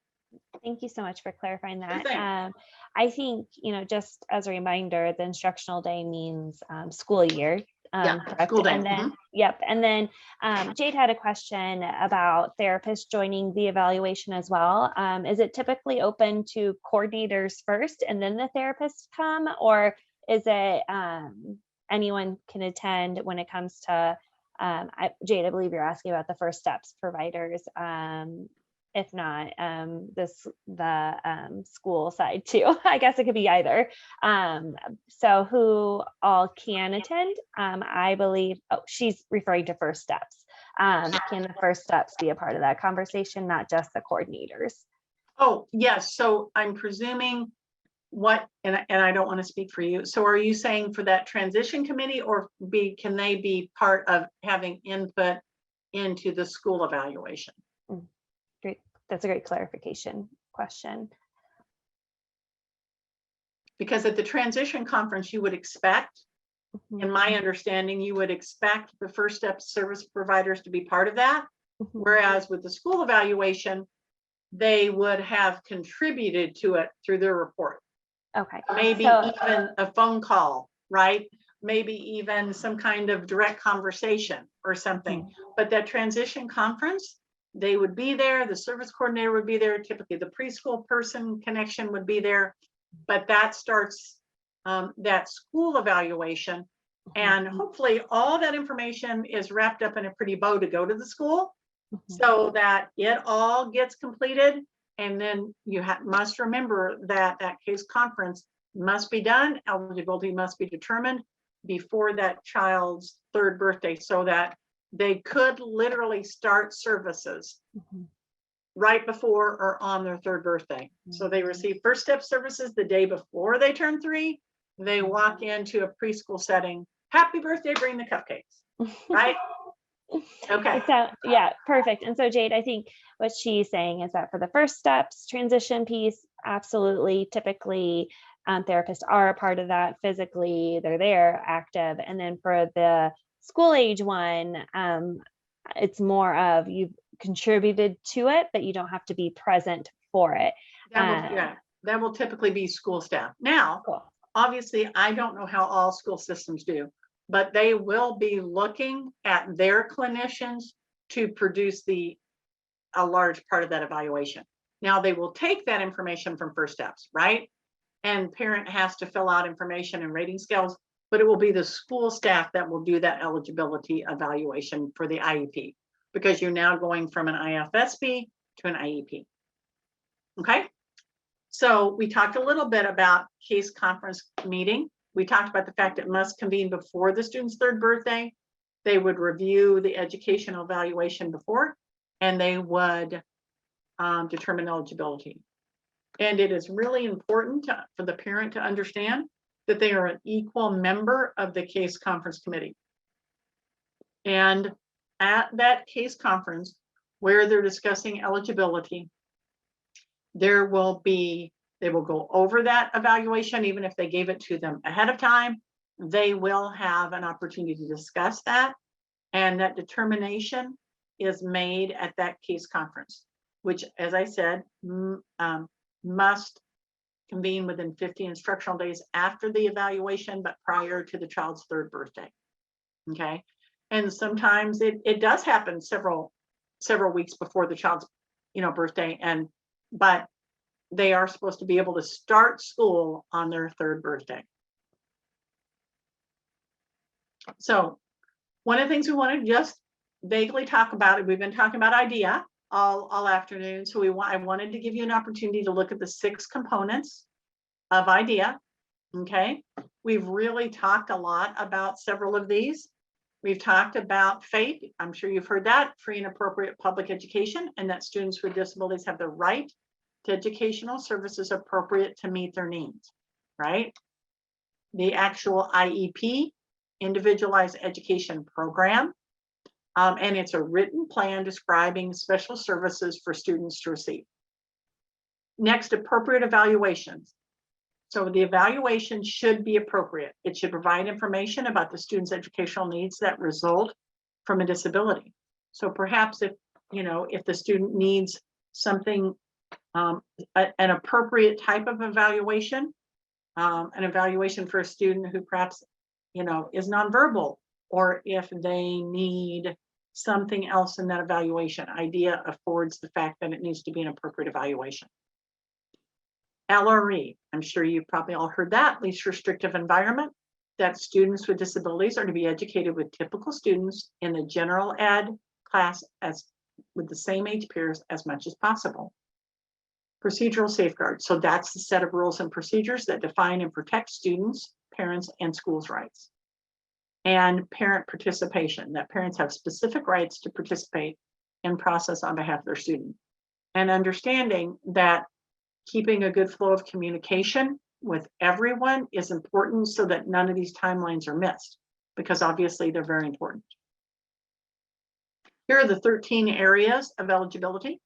A: Thank you so much for clarifying that. I think, just as a reminder, the instructional day means school year. Correct.
B: School day.
A: And then, yep. And then Jade had a question about therapists joining the evaluation as well. Is it typically open to coordinators first and then the therapists come, or is it anyone can attend when it comes to, Jade, I believe you're asking about the first steps providers. If not, the school side too. I guess it could be either. So who all can attend? I believe, oh, she's referring to first steps. Can the first steps be a part of that conversation, not just the coordinators?
B: Oh, yes. So I'm presuming and I don't want to speak for you. So are you saying for that transition committee, or can they be part of having input into the school evaluation?
A: Great. That's a great clarification question.
B: Because at the transition conference, you would expect, in my understanding, you would expect the first step service providers to be part of that. Whereas with the school evaluation, they would have contributed to it through their report.
A: Okay.
B: Maybe even a phone call, right? Maybe even some kind of direct conversation or something. But that transition conference, they would be there, the service coordinator would be there, typically the preschool person connection would be there, but that starts that school evaluation. And hopefully all that information is wrapped up in a pretty bow to go to the school so that it all gets completed. And then you must remember that that case conference must be done, eligibility must be determined before that child's 3rd birthday, so that they could literally start services right before or on their 3rd birthday. So they receive first step services the day before they turn 3. They walk into a preschool setting. Happy birthday, bring the cupcakes, right? Okay.
A: So yeah, perfect. And so Jade, I think what she's saying is that for the first steps transition piece, absolutely, typically therapists are a part of that physically, they're there, active. And then for the school age one, it's more of you've contributed to it, but you don't have to be present for it.
B: That will typically be school staff. Now, obviously, I don't know how all school systems do, but they will be looking at their clinicians to produce a large part of that evaluation. Now, they will take that information from first steps, right? And parent has to fill out information and rating scales, but it will be the school staff that will do that eligibility evaluation for the IEP, because you're now going from an IFSP to an IEP. Okay. So we talked a little bit about case conference meeting. We talked about the fact it must convene before the student's 3rd birthday. They would review the educational evaluation before, and they would determine eligibility. And it is really important for the parent to understand that they are an equal member of the case conference committee. And at that case conference, where they're discussing eligibility, they will go over that evaluation. Even if they gave it to them ahead of time, they will have an opportunity to discuss that. And that determination is made at that case conference, which, as I said, must convene within 50 instructional days after the evaluation, but prior to the child's 3rd birthday. Okay. And sometimes it does happen several weeks before the child's birthday, but they are supposed to be able to start school on their 3rd birthday. So one of the things we want to just vaguely talk about, we've been talking about IDEA all afternoon. So I wanted to give you an opportunity to look at the 6 components of IDEA. Okay. We've really talked a lot about several of these. We've talked about FAPE. I'm sure you've heard that, free and appropriate public education, and that students with disabilities have the right to educational services appropriate to meet their needs, right? The actual IEP, Individualized Education Program, and it's a written plan describing special services for students to receive. Next, appropriate evaluations. So the evaluation should be appropriate. It should provide information about the student's educational needs that result from a disability. So perhaps if the student needs something, an appropriate type of evaluation, an evaluation for a student who perhaps, is nonverbal, or if they need something else in that evaluation, IDEA affords the fact that it needs to be an appropriate evaluation. LRE, I'm sure you've probably all heard that, least restrictive environment, that students with disabilities are to be educated with typical students in the general ed class as with the same age peers as much as possible. Procedural safeguards, so that's the set of rules and procedures that define and protect students, parents, and schools' rights. And parent participation, that parents have specific rights to participate in process on behalf of their student. And understanding that keeping a good flow of communication with everyone is important so that none of these timelines are missed, because obviously they're very important. Here are the 13 areas of eligibility.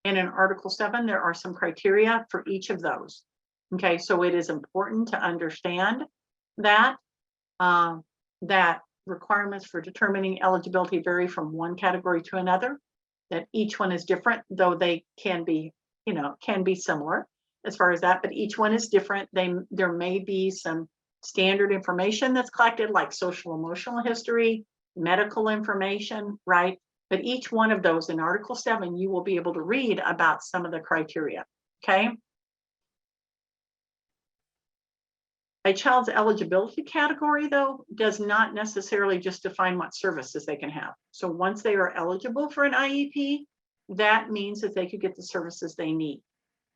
B: And in Article 7, there are some criteria for each of those. Okay, so it is important to understand that that requirements for determining eligibility vary from one category to another, that each one is different, though they can be, can be similar as far as that, but each one is different. There may be some standard information that's collected, like social emotional history, medical information, right? But each one of those in Article 7, you will be able to read about some of the criteria, okay? A child's eligibility category, though, does not necessarily just define what services they can have. So once they are eligible for an IEP, that means that they could get the services they need,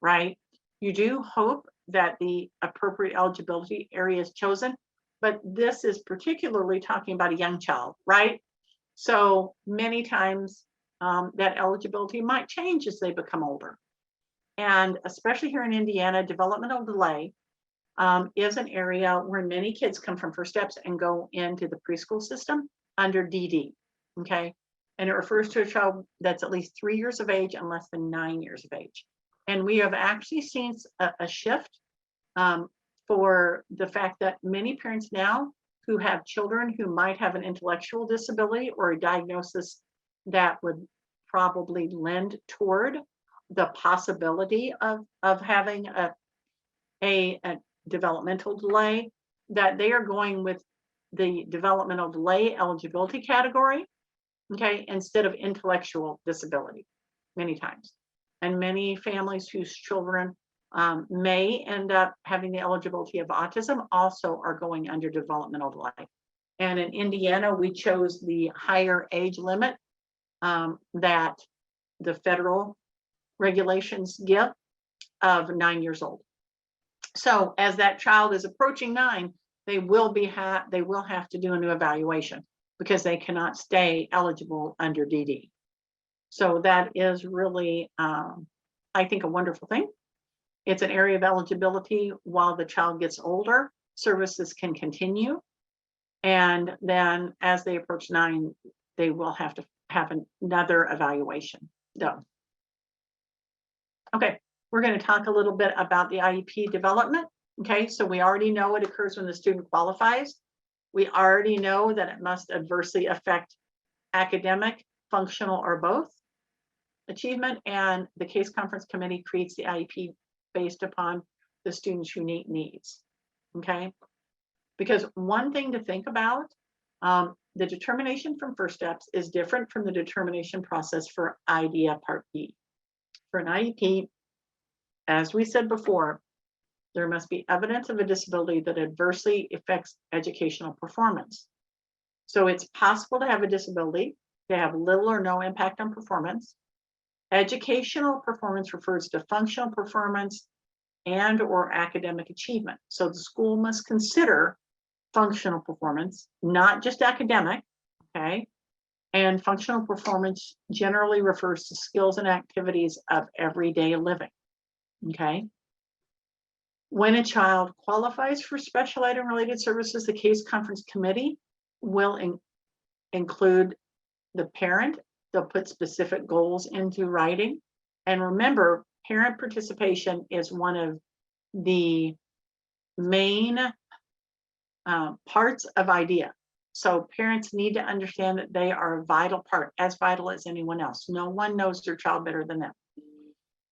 B: right? You do hope that the appropriate eligibility area is chosen, but this is particularly talking about a young child, right? So many times that eligibility might change as they become older. And especially here in Indiana, developmental delay is an area where many kids come from First Steps and go into the preschool system under DD, okay? And it refers to a child that's at least 3 years of age and less than 9 years of age. And we have actually seen a shift for the fact that many parents now who have children who might have an intellectual disability or a diagnosis that would probably lend toward the possibility of having a developmental delay, that they are going with the developmental delay eligibility category, okay, instead of intellectual disability many times. And many families whose children may end up having the eligibility of autism also are going under developmental delay. And in Indiana, we chose the higher age limit that the federal regulations give of 9 years old. So as that child is approaching 9, they will have to do a new evaluation because they cannot stay eligible under DD. So that is really, I think, a wonderful thing. It's an area of eligibility while the child gets older, services can continue. And then as they approach 9, they will have to have another evaluation done. Okay, we're going to talk a little bit about the IEP development. Okay, so we already know it occurs when the student qualifies. We already know that it must adversely affect academic, functional, or both achievement, and the case conference committee creates the IEP based upon the student's unique needs. Okay, because one thing to think about, the determination from First Steps is different from the determination process for IDEA Part B. For an IEP, as we said before, there must be evidence of a disability that adversely affects educational performance. So it's possible to have a disability to have little or no impact on performance. Educational performance refers to functional performance and or academic achievement. So the school must consider functional performance, not just academic, okay? And functional performance generally refers to skills and activities of everyday living, okay? When a child qualifies for special item related services, the case conference committee will include the parent. They'll put specific goals into writing. And remember, parent participation is one of the main parts of IDEA. So parents need to understand that they are a vital part, as vital as anyone else. No one knows their child better than them.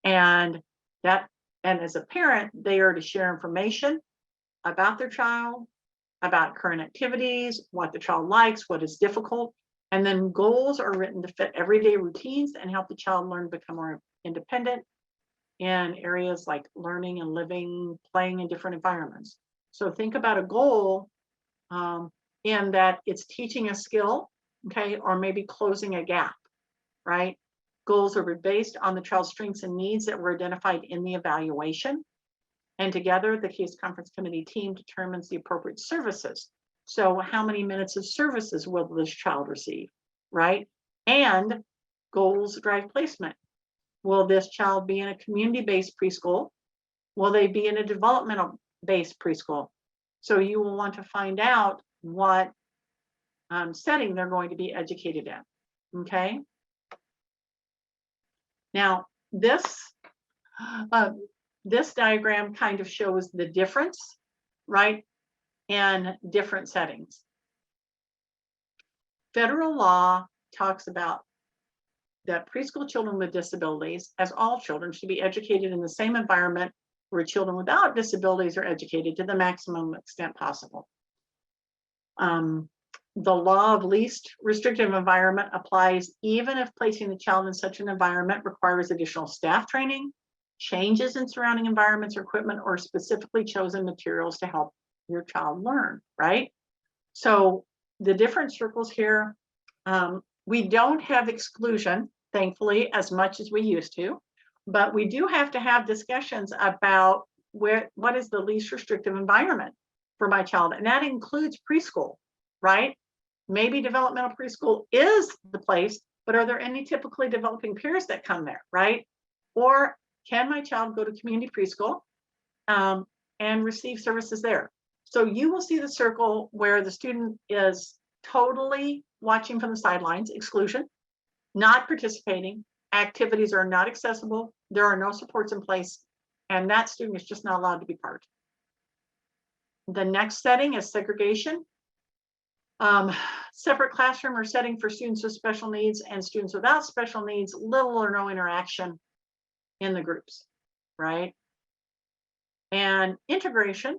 B: And as a parent, they are to share information about their child, about current activities, what the child likes, what is difficult. And then goals are written to fit everyday routines and help the child learn to become more independent in areas like learning and living, playing in different environments. So think about a goal in that it's teaching a skill, okay, or maybe closing a gap, right? Goals are based on the child's strengths and needs that were identified in the evaluation. And together, the case conference committee team determines the appropriate services. So how many minutes of services will this child receive, right? And goals drive placement. Will this child be in a community-based preschool? Will they be in a developmental-based preschool? So you will want to find out what setting they're going to be educated in, okay? Now, this diagram kind of shows the difference, right, in different settings. Federal law talks about that preschool children with disabilities, as all children, should be educated in the same environment where children without disabilities are educated to the maximum extent possible. The law of least restrictive environment applies even if placing the child in such an environment requires additional staff training, changes in surrounding environments or equipment, or specifically chosen materials to help your child learn, right? So the different circles here, we don't have exclusion, thankfully, as much as we used to, but we do have to have discussions about what is the least restrictive environment for my child, and that includes preschool, right? Maybe developmental preschool is the place, but are there any typically developing peers that come there, right? Or can my child go to community preschool and receive services there? So you will see the circle where the student is totally watching from the sidelines, exclusion, not participating, activities are not accessible, there are no supports in place, and that student is just not allowed to be part. The next setting is segregation. Separate classroom or setting for students with special needs and students without special needs, little or no interaction in the groups, right? And integration,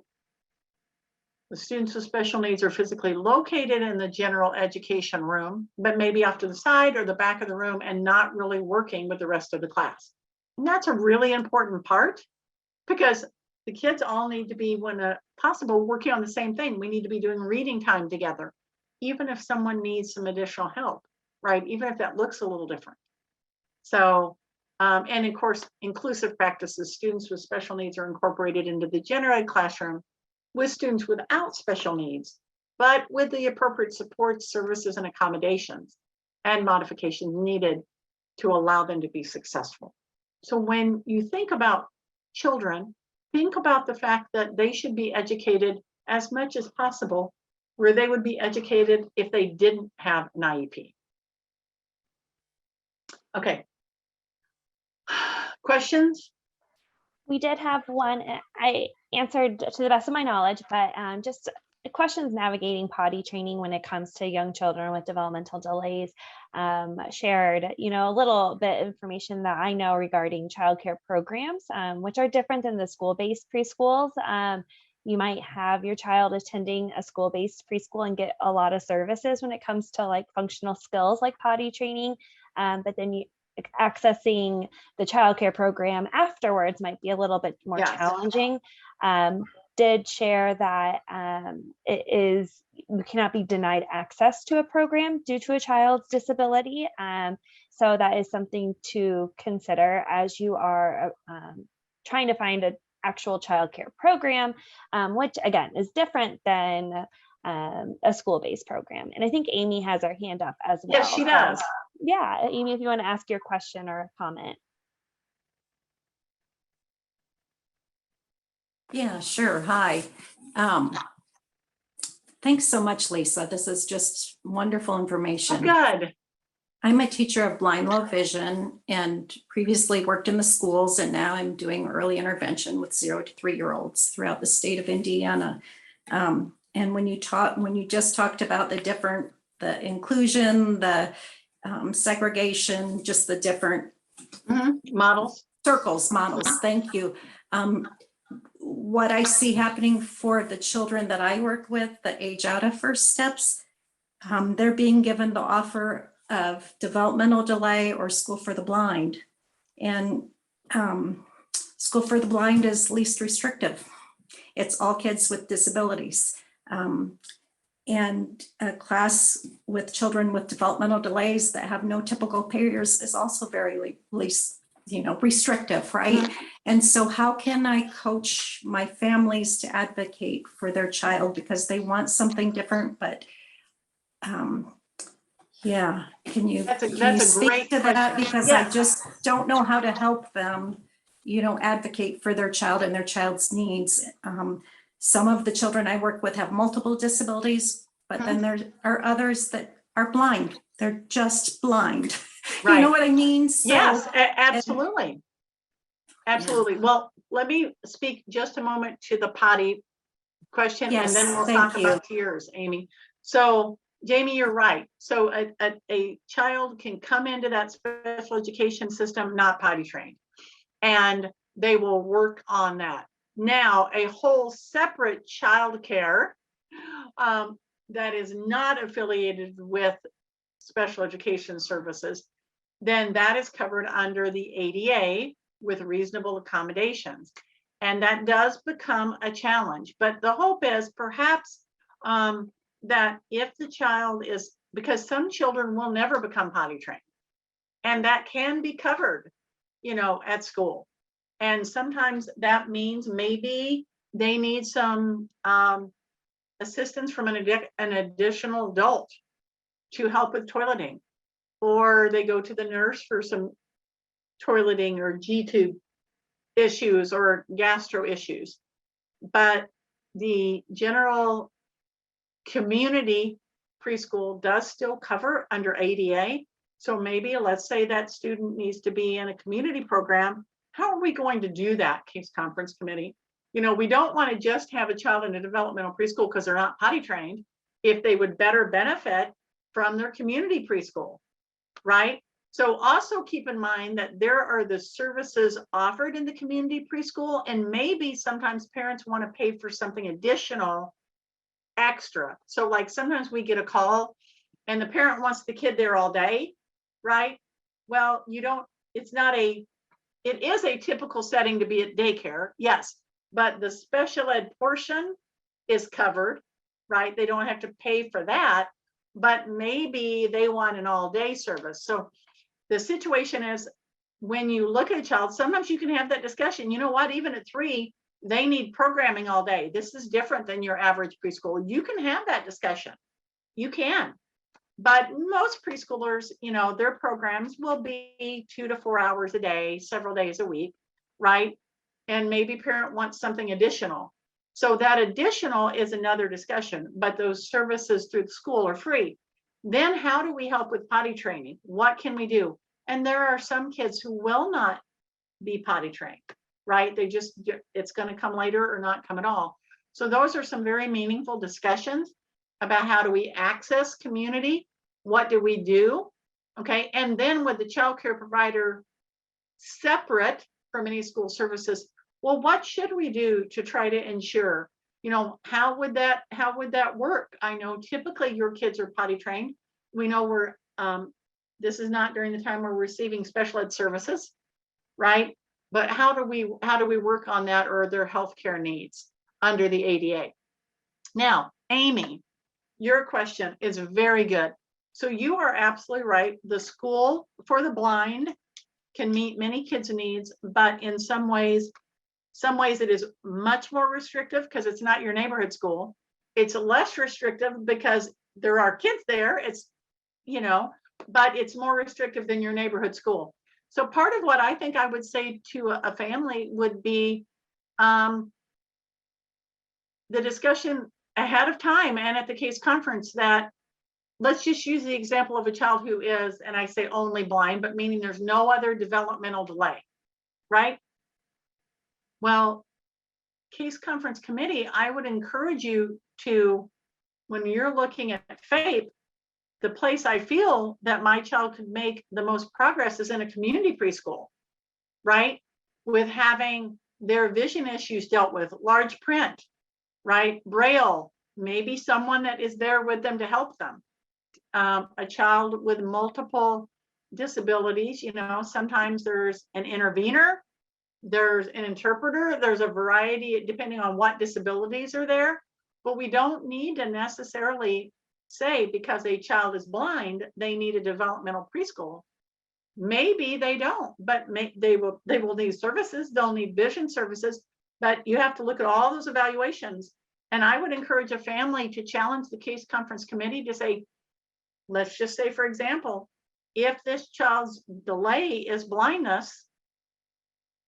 B: the students with special needs are physically located in the general education room, but maybe off to the side or the back of the room and not really working with the rest of the class. And that's a really important part because the kids all need to be, when possible, working on the same thing. We need to be doing reading time together, even if someone needs some additional help, right? Even if that looks a little different. So, and of course, inclusive practices, students with special needs are incorporated into the general ed classroom with students without special needs, but with the appropriate support, services, and accommodations and modifications needed to allow them to be successful. So when you think about children, think about the fact that they should be educated as much as possible where they would be educated if they didn't have an IEP. Okay. Questions?
A: We did have one. I answered to the best of my knowledge, but just questions navigating potty training when it comes to young children with developmental delays. Shared, a little bit of information that I know regarding childcare programs, which are different than the school-based preschools. You might have your child attending a school-based preschool and get a lot of services when it comes to like functional skills like potty training, but then accessing the childcare program afterwards might be a little bit more challenging. Did share that you cannot be denied access to a program due to a child's disability. So that is something to consider as you are trying to find an actual childcare program, which again is different than a school-based program. And I think Amy has her hand up as well.
B: Yes, she does.
A: Yeah, Amy, if you want to ask your question or comment.
C: Yeah, sure. Hi. Thanks so much, Lisa. This is just wonderful information.
B: Oh, good.
C: I'm a teacher of blind low vision and previously worked in the schools, and now I'm doing early intervention with 0 to 3-year-olds throughout the state of Indiana. And when you just talked about the inclusion, the segregation, just the different
B: models.
C: Models. Thank you. What I see happening for the children that I work with, the age out of first steps, they're being given the offer of developmental delay or school for the blind. And School for the Blind is least restrictive. It's all kids with disabilities. And a class with children with developmental delays that have no typical peers is also very least, restrictive, right? And so how can I coach my families to advocate for their child because they want something different, but yeah, can you speak
B: great
C: to that?
B: question.
C: Because
B: Yeah.
C: I just don't know how to help them, advocate for their child and their child's needs. Some of the children I work with have multiple disabilities, but then there are others that are blind. They're just blind.
B: Right.
C: You know what I mean? So,
B: Yes, absolutely. Absolutely. Yeah. Well, let me speak just a moment to the potty question,
C: yes,
B: and then we'll talk about yours, Amy. So, Jamie, you're right. So a child can come into that special education system not potty trained, and they will work on that. Now, a whole separate childcare that is not affiliated with special education services, then that is covered under the ADA with reasonable accommodations. And that does become a challenge. But the hope is perhaps that if the child is, because some children will never become potty trained, and that can be covered, at school. And sometimes that means maybe they need some assistance from an additional adult to help with toileting, or they go to the nurse for some toileting or G-tube issues or gastro issues. But the general community preschool does still cover under ADA. So maybe let's say that student needs to be in a community program. How are we going to do that, case conference committee? We don't want to just have a child in a developmental preschool because they're not potty trained, if they would better benefit from their community preschool, right? So also keep in mind that there are the services offered in the community preschool, and maybe sometimes parents want to pay for something additional extra. So like sometimes we get a call and the parent wants the kid there all day, right? Well, it is a typical setting to be at daycare, yes, but the special ed portion is covered, right? They don't have to pay for that, but maybe they want an all day service. So the situation is, when you look at a child, sometimes you can have that discussion. You know what, even at 3, they need programming all day. This is different than your average preschool. You can have that discussion. You can. But most preschoolers, their programs will be 2 to 4 hours a day, several days a week, right? And maybe parent wants something additional. So that additional is another discussion, but those services through the school are free. Then how do we help with potty training? What can we do? And there are some kids who will not be potty trained, right? It's going to come later or not come at all. So those are some very meaningful discussions about how do we access community? What do we do? Okay. And then with the child care provider separate from any school services, well, what should we do to try to ensure, how would that work? I know typically your kids are potty trained. We know this is not during the time we're receiving special ed services, right? But how do we work on that, or their healthcare needs under the ADA? Now, Amy, your question is very good. So you are absolutely right. The school for the blind can meet many kids' needs, but in some ways it is much more restrictive because it's not your neighborhood school. It's less restrictive because there are kids there. It's, but it's more restrictive than your neighborhood school. So part of what I think I would say to a family would be the discussion ahead of time and at the case conference that, let's just use the example of a child who is, and I say only blind, but meaning there's no other developmental delay, right? Well, case conference committee, I would encourage you to, when you're looking at FAPE, the place I feel that my child could make the most progress is in a community preschool, right? With having their vision issues dealt with, large print, right? Braille, maybe someone that is there with them to help them. A child with multiple disabilities, sometimes there's an intervener there's an interpreter, there's a variety depending on what disabilities are there, but we don't need to necessarily say because a child is blind, they need a developmental preschool. Maybe they don't, but they will need services, they'll need vision services, but you have to look at all those evaluations. And I would encourage a family to challenge the case conference committee to say, let's just say, for example, if this child's delay is blindness,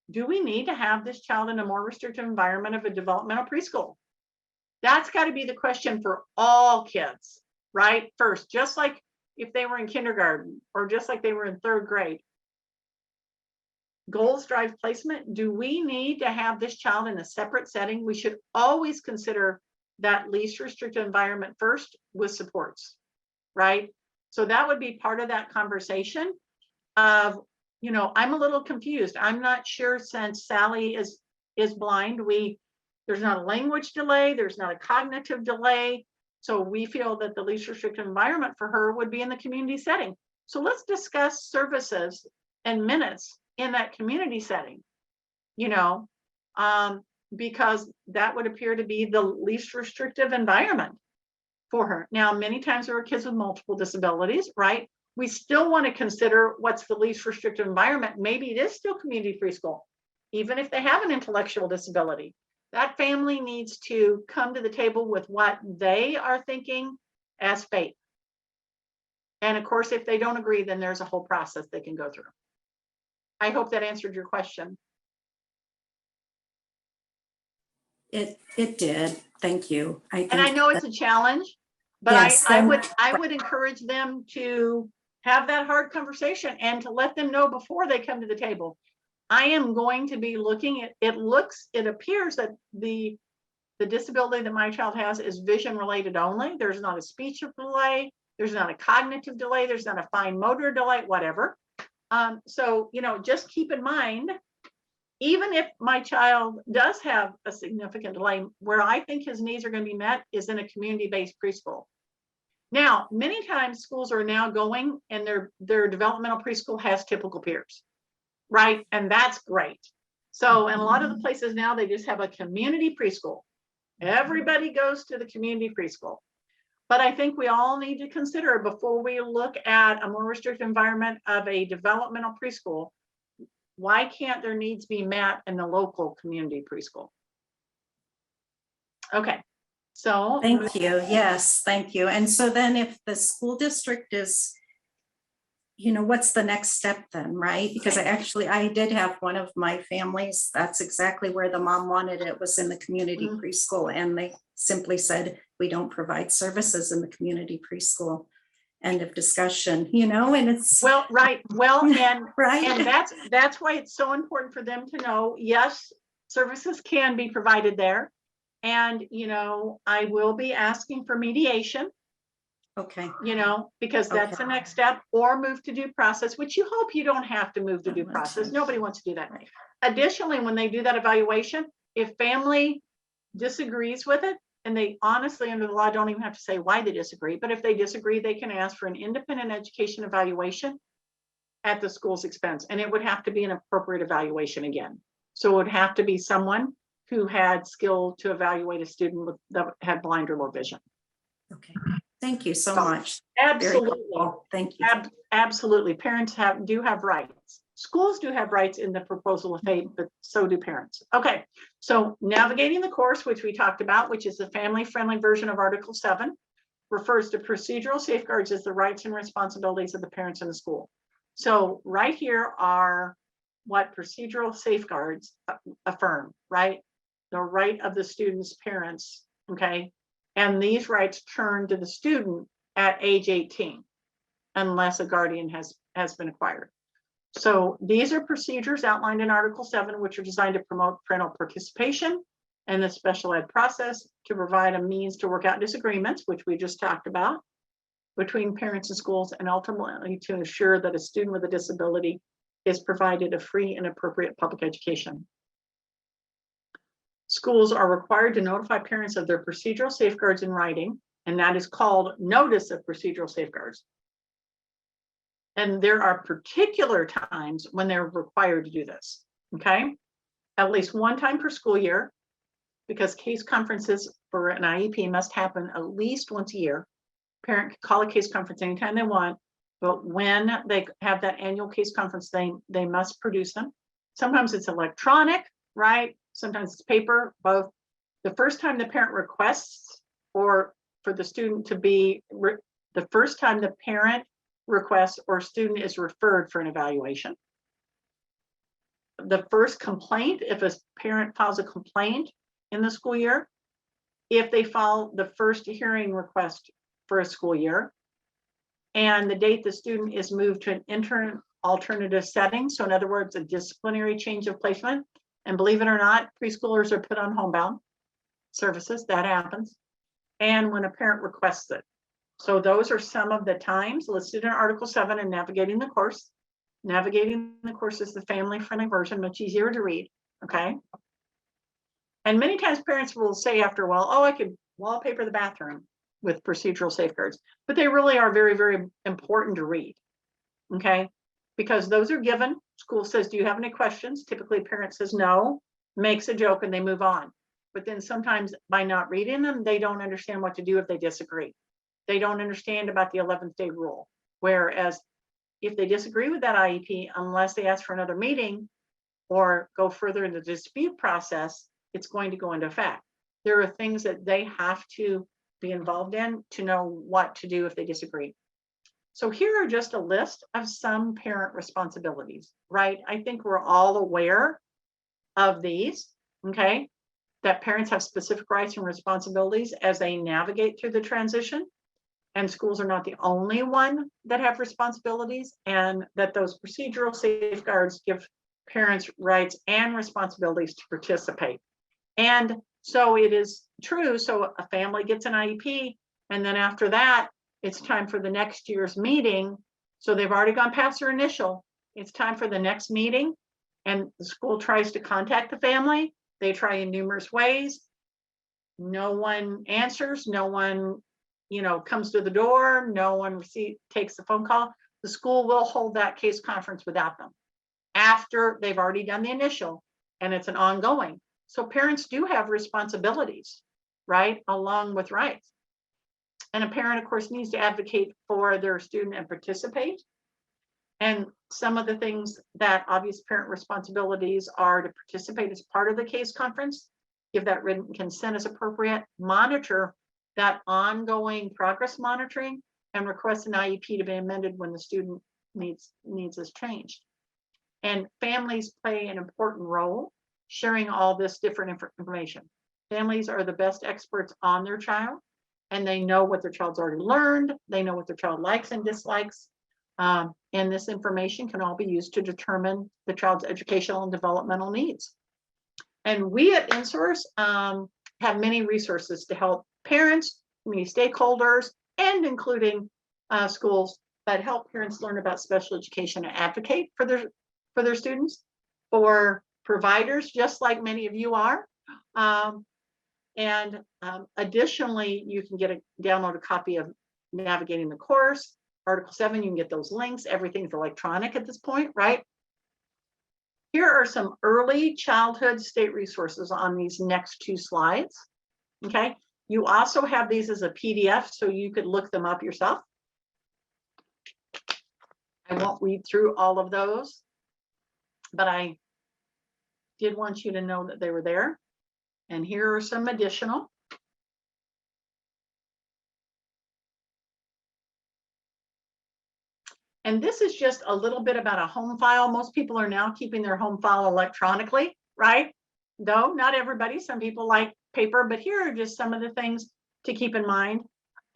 B: do we need to have this child in a more restrictive environment of a developmental preschool? That's got to be the question for all kids, right? First, just like if they were in kindergarten or just like they were in 3rd grade. Goals drive placement. Do we need to have this child in a separate setting? We should always consider that least restrictive environment first with supports, right? So that would be part of that conversation of, you know, I'm a little confused. I'm not sure, since Sally is blind, there's not a language delay, there's not a cognitive delay. So we feel that the least restrictive environment for her would be in the community setting. So let's discuss services and minutes in that community setting, you know, because that would appear to be the least restrictive environment for her. Now, many times there are kids with multiple disabilities, right? We still want to consider what's the least restrictive environment. Maybe it is still community preschool, even if they have an intellectual disability. That family needs to come to the table with what they are thinking as faith. And of course, if they don't agree, then there's a whole process they can go through. I hope that answered your question.
C: It did. Thank you.
B: And I know it's a challenge, but
C: yes,
B: I would encourage them to have that hard conversation and to let them know before they come to the table. I am going to be looking at, it appears that the disability that my child has is vision related only. There's not a speech delay, there's not a cognitive delay, there's not a fine motor delay, whatever. So, you know, just keep in mind, even if my child does have a significant delay, where I think his needs are going to be met is in a community-based preschool. Now, many times schools are now going and their developmental preschool has typical peers, right? And that's great. So, and a lot of the places now, they just have a community preschool. Everybody goes to the community preschool. But I think we all need to consider, before we look at a more restricted environment of a developmental preschool, why can't their needs be met in the local community preschool? Okay, so.
C: Thank you. Yes, thank you. And so then if the school district is, you know, what's the next step then, right? Because I did have one of my families, that's exactly where the mom wanted it, was in the community preschool. And they simply said, we don't provide services in the community preschool. End of discussion, you know, and it's.
B: Well, right. Well, and,
C: right.
B: And that's why it's so important for them to know, yes, services can be provided there. And, you know, I will be asking for mediation.
C: Okay.
B: You know, because that's the next step, or move to due process, which you hope you don't have to move to due process. Nobody wants to do that. Right. Additionally, when they do that evaluation, if family disagrees with it, and they honestly, under the law, don't even have to say why they disagree, but if they disagree, they can ask for an independent education evaluation at the school's expense. And it would have to be an appropriate evaluation again. So it would have to be someone who had skill to evaluate a student that had blind or low vision.
C: Okay. Thank you so much.
B: Absolutely.
C: Thank you.
B: Absolutely. Parents do have rights. Schools do have rights in the proposal of fate, but so do parents. Okay. So navigating the course, which we talked about, which is the family-friendly version of Article 7, refers to procedural safeguards as the rights and responsibilities of the parents in the school. So right here are what procedural safeguards affirm, right? The right of the student's parents, okay? And these rights turn to the student at age 18, unless a guardian has been acquired. So these are procedures outlined in Article 7, which are designed to promote parental participation in the special ed process, to provide a means to work out disagreements, which we just talked about, between parents and schools, and ultimately to ensure that a student with a disability is provided a free and appropriate public education. Schools are required to notify parents of their procedural safeguards in writing, and that is called notice of procedural safeguards. And there are particular times when they're required to do this, okay? at least one time per school year, because case conferences for an IEP must happen at least once a year. Parent can call a case conference anytime they want, but when they have that annual case conference, they must produce them. Sometimes it's electronic, right? Sometimes it's paper, both. The first time the parent requests, or for the student to be, the first time the parent requests or student is referred for an evaluation. The first complaint, if a parent files a complaint in the school year, if they file the first hearing request for a school year, and the date the student is moved to an interim alternative setting. So in other words, a disciplinary change of placement. And believe it or not, preschoolers are put on homebound services. That happens. And when a parent requests it. So those are some of the times listed in Article 7 in Navigating the Course. Navigating the Course is the family-friendly version, much easier to read, okay? And many times parents will say after a while, oh, I could wallpaper the bathroom with procedural safeguards, but they really are very, very important to read, okay? Because those are given. School says, do you have any questions? Typically parent says no, makes a joke, and they move on. But then sometimes by not reading them, they don't understand what to do if they disagree. They don't understand about the 11th day rule. Whereas if they disagree with that IEP, unless they ask for another meeting or go further in the dispute process, it's going to go into effect. There are things that they have to be involved in to know what to do if they disagree. So here are just a list of some parent responsibilities, right? I think we're all aware of these, okay? That parents have specific rights and responsibilities as they navigate through the transition. And schools are not the only one that have responsibilities, and that those procedural safeguards give parents rights and responsibilities to participate. And so it is true. So a family gets an IEP, and then after that, it's time for the next year's meeting. So they've already gone past their initial. It's time for the next meeting, and the school tries to contact the family. They try in numerous ways. No one answers. No one, comes to the door. No one takes the phone call. The school will hold that case conference without them after they've already done the initial, and it's an ongoing. So parents do have responsibilities, right, along with rights. And a parent, of course, needs to advocate for their student and participate. And some of the things that obvious parent responsibilities are to participate as part of the case conference, give that written consent as appropriate, monitor that ongoing progress monitoring, and request an IEP to be amended when the student needs is changed. And families play an important role sharing all this different information. Families are the best experts on their child, and they know what their child's already learned. They know what their child likes and dislikes. And this information can all be used to determine the child's educational and developmental needs. And we at InSource have many resources to help parents, community stakeholders, and including schools, that help parents learn about special education and advocate for their students, for providers, just like many of you are. Additionally, you can download a copy of Navigating the Course, Article 7, you can get those links. Everything's electronic at this point, right? Here are some early childhood state resources on these next two slides, okay? You also have these as a PDF, so you could look them up yourself. I won't read through all of those, but I did want you to know that they were there. And here are some additional. And this is just a little bit about a home file. Most people are now keeping their home file electronically, right? Though not everybody, some people like paper, but here are just some of the things to keep in mind.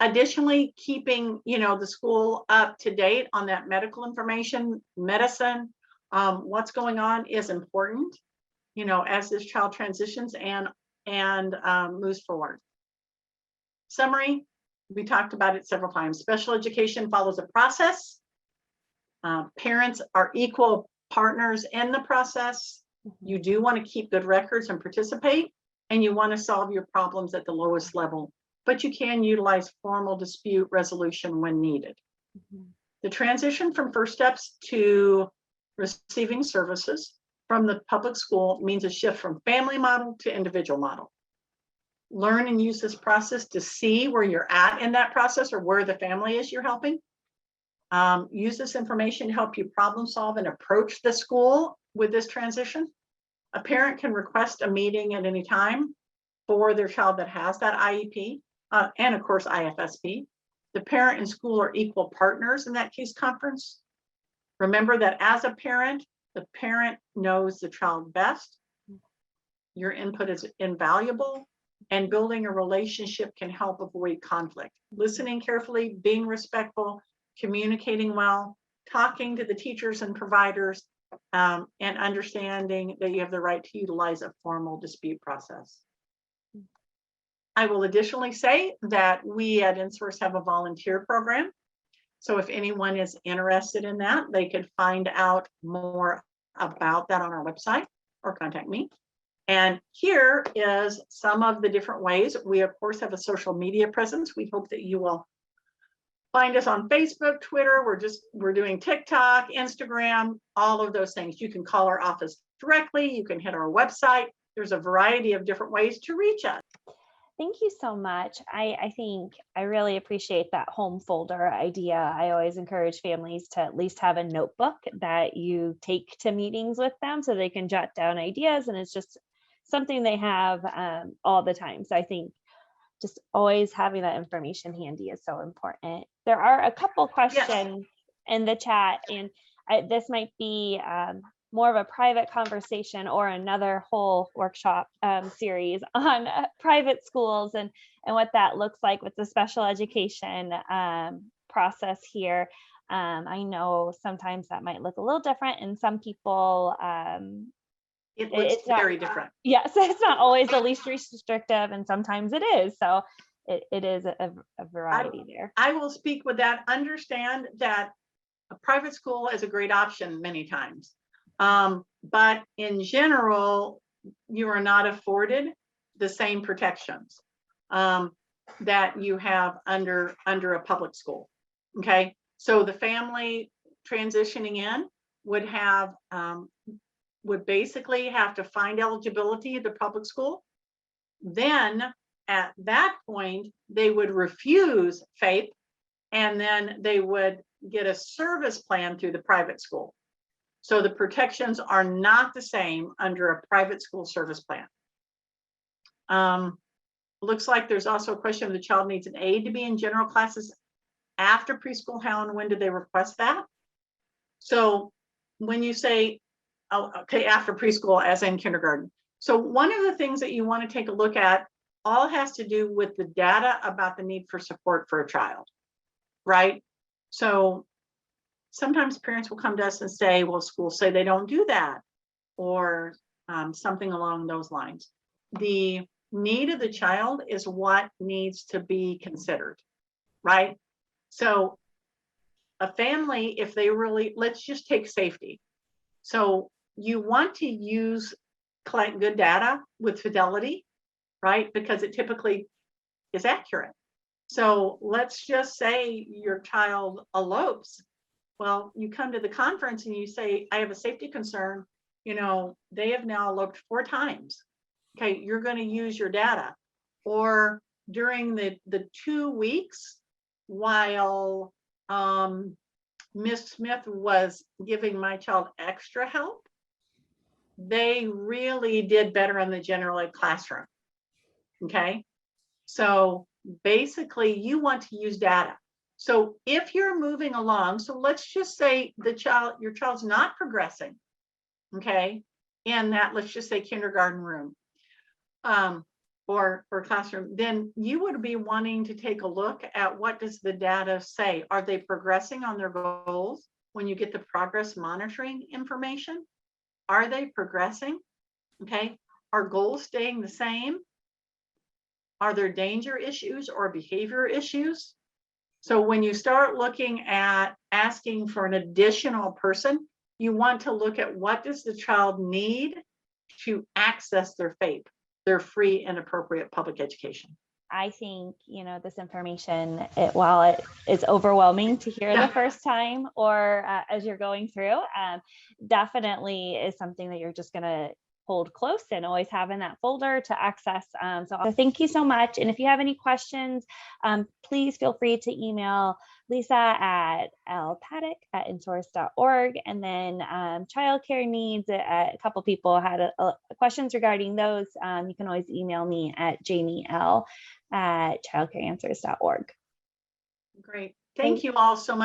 B: Additionally, keeping, the school up to date on that medical information, medicine, what's going on is important, as this child transitions and moves forward. Summary, we talked about it several times. Special education follows a process. Parents are equal partners in the process. You do want to keep good records and participate, and you want to solve your problems at the lowest level, but you can utilize formal dispute resolution when needed. The transition from first steps to receiving services from the public school means a shift from family model to individual model. Learn and use this process to see where you're at in that process or where the family is you're helping. Use this information to help you problem solve and approach the school with this transition. A parent can request a meeting at any time for their child that has that IEP, and of course IFSP. The parent and school are equal partners in that case conference. Remember that as a parent, the parent knows the child best. Your input is invaluable, and building a relationship can help avoid conflict. Listening carefully, being respectful, communicating well, talking to the teachers and providers, and understanding that you have the right to utilize a formal dispute process. I will additionally say that we at InSource have a volunteer program. So if anyone is interested in that, they could find out more about that on our website or contact me. And here is some of the different ways. We of course have a social media presence. We hope that you will find us on Facebook, Twitter. We're doing TikTok, Instagram, all of those things. You can call our office directly. You can hit our website. There's a variety of different ways to reach us.
A: Thank you so much. I think I really appreciate that home folder idea. I always encourage families to at least have a notebook that you take to meetings with them so they can jot down ideas, and it's just something they have all the time. So I think just always having that information handy is so important. There are a couple questions in the chat, and this might be more of a private conversation or another whole workshop series on private schools and what that looks like with the special education process here. I know sometimes that might look a little different, and some people
B: it looks very different.
A: Yes, it's not always the least restrictive, and sometimes it is. So it is a variety there.
B: I will speak with that. Understand that a private school is a great option many times. But in general, you are not afforded the same protections that you have under a public school. Okay, so the family transitioning in would have would basically have to find eligibility at the public school. Then at that point, they would refuse FAPE, and then they would get a service plan through the private school. So the protections are not the same under a private school service plan. Looks like there's also a question of the child needs an aide to be in general classes after preschool. How and when do they request that? So when you say, oh, okay, after preschool as in kindergarten. So one of the things that you want to take a look at all has to do with the data about the need for support for a child, right? So sometimes parents will come to us and say, well, schools say they don't do that, or something along those lines. The need of the child is what needs to be considered, right? So a family, if they really, let's just take safety. So you want to collect good data with fidelity, right? Because it typically is accurate. So let's just say your child elopes. Well, you come to the conference and you say, I have a safety concern. You know, they have now eloped 4 times. Okay, you're going to use your data. Or during the 2 weeks while Miss Smith was giving my child extra help, they really did better in the general ed classroom. Okay, so basically you want to use data. So if you're moving along, so let's just say your child's not progressing, okay, in that, let's just say kindergarten room or classroom, then you would be wanting to take a look at what does the data say. Are they progressing on their goals? When you get the progress monitoring information, are they progressing? Okay, are goals staying the same? Are there danger issues or behavior issues? So when you start looking at asking for an additional person, you want to look at what does the child need to access their FAPE, their free and appropriate public education.
A: I think, this information, while it is overwhelming to hear the first time or as you're going through, definitely is something that you're just going to hold close and always have in that folder to access. So thank you so much. And if you have any questions, please feel free to email Lesa at lpaddack@insource.org. And then childcare needs, a couple people had questions regarding those. You can always email me at jamiel@childcareanswers.org.
B: Great. Thank you all so much.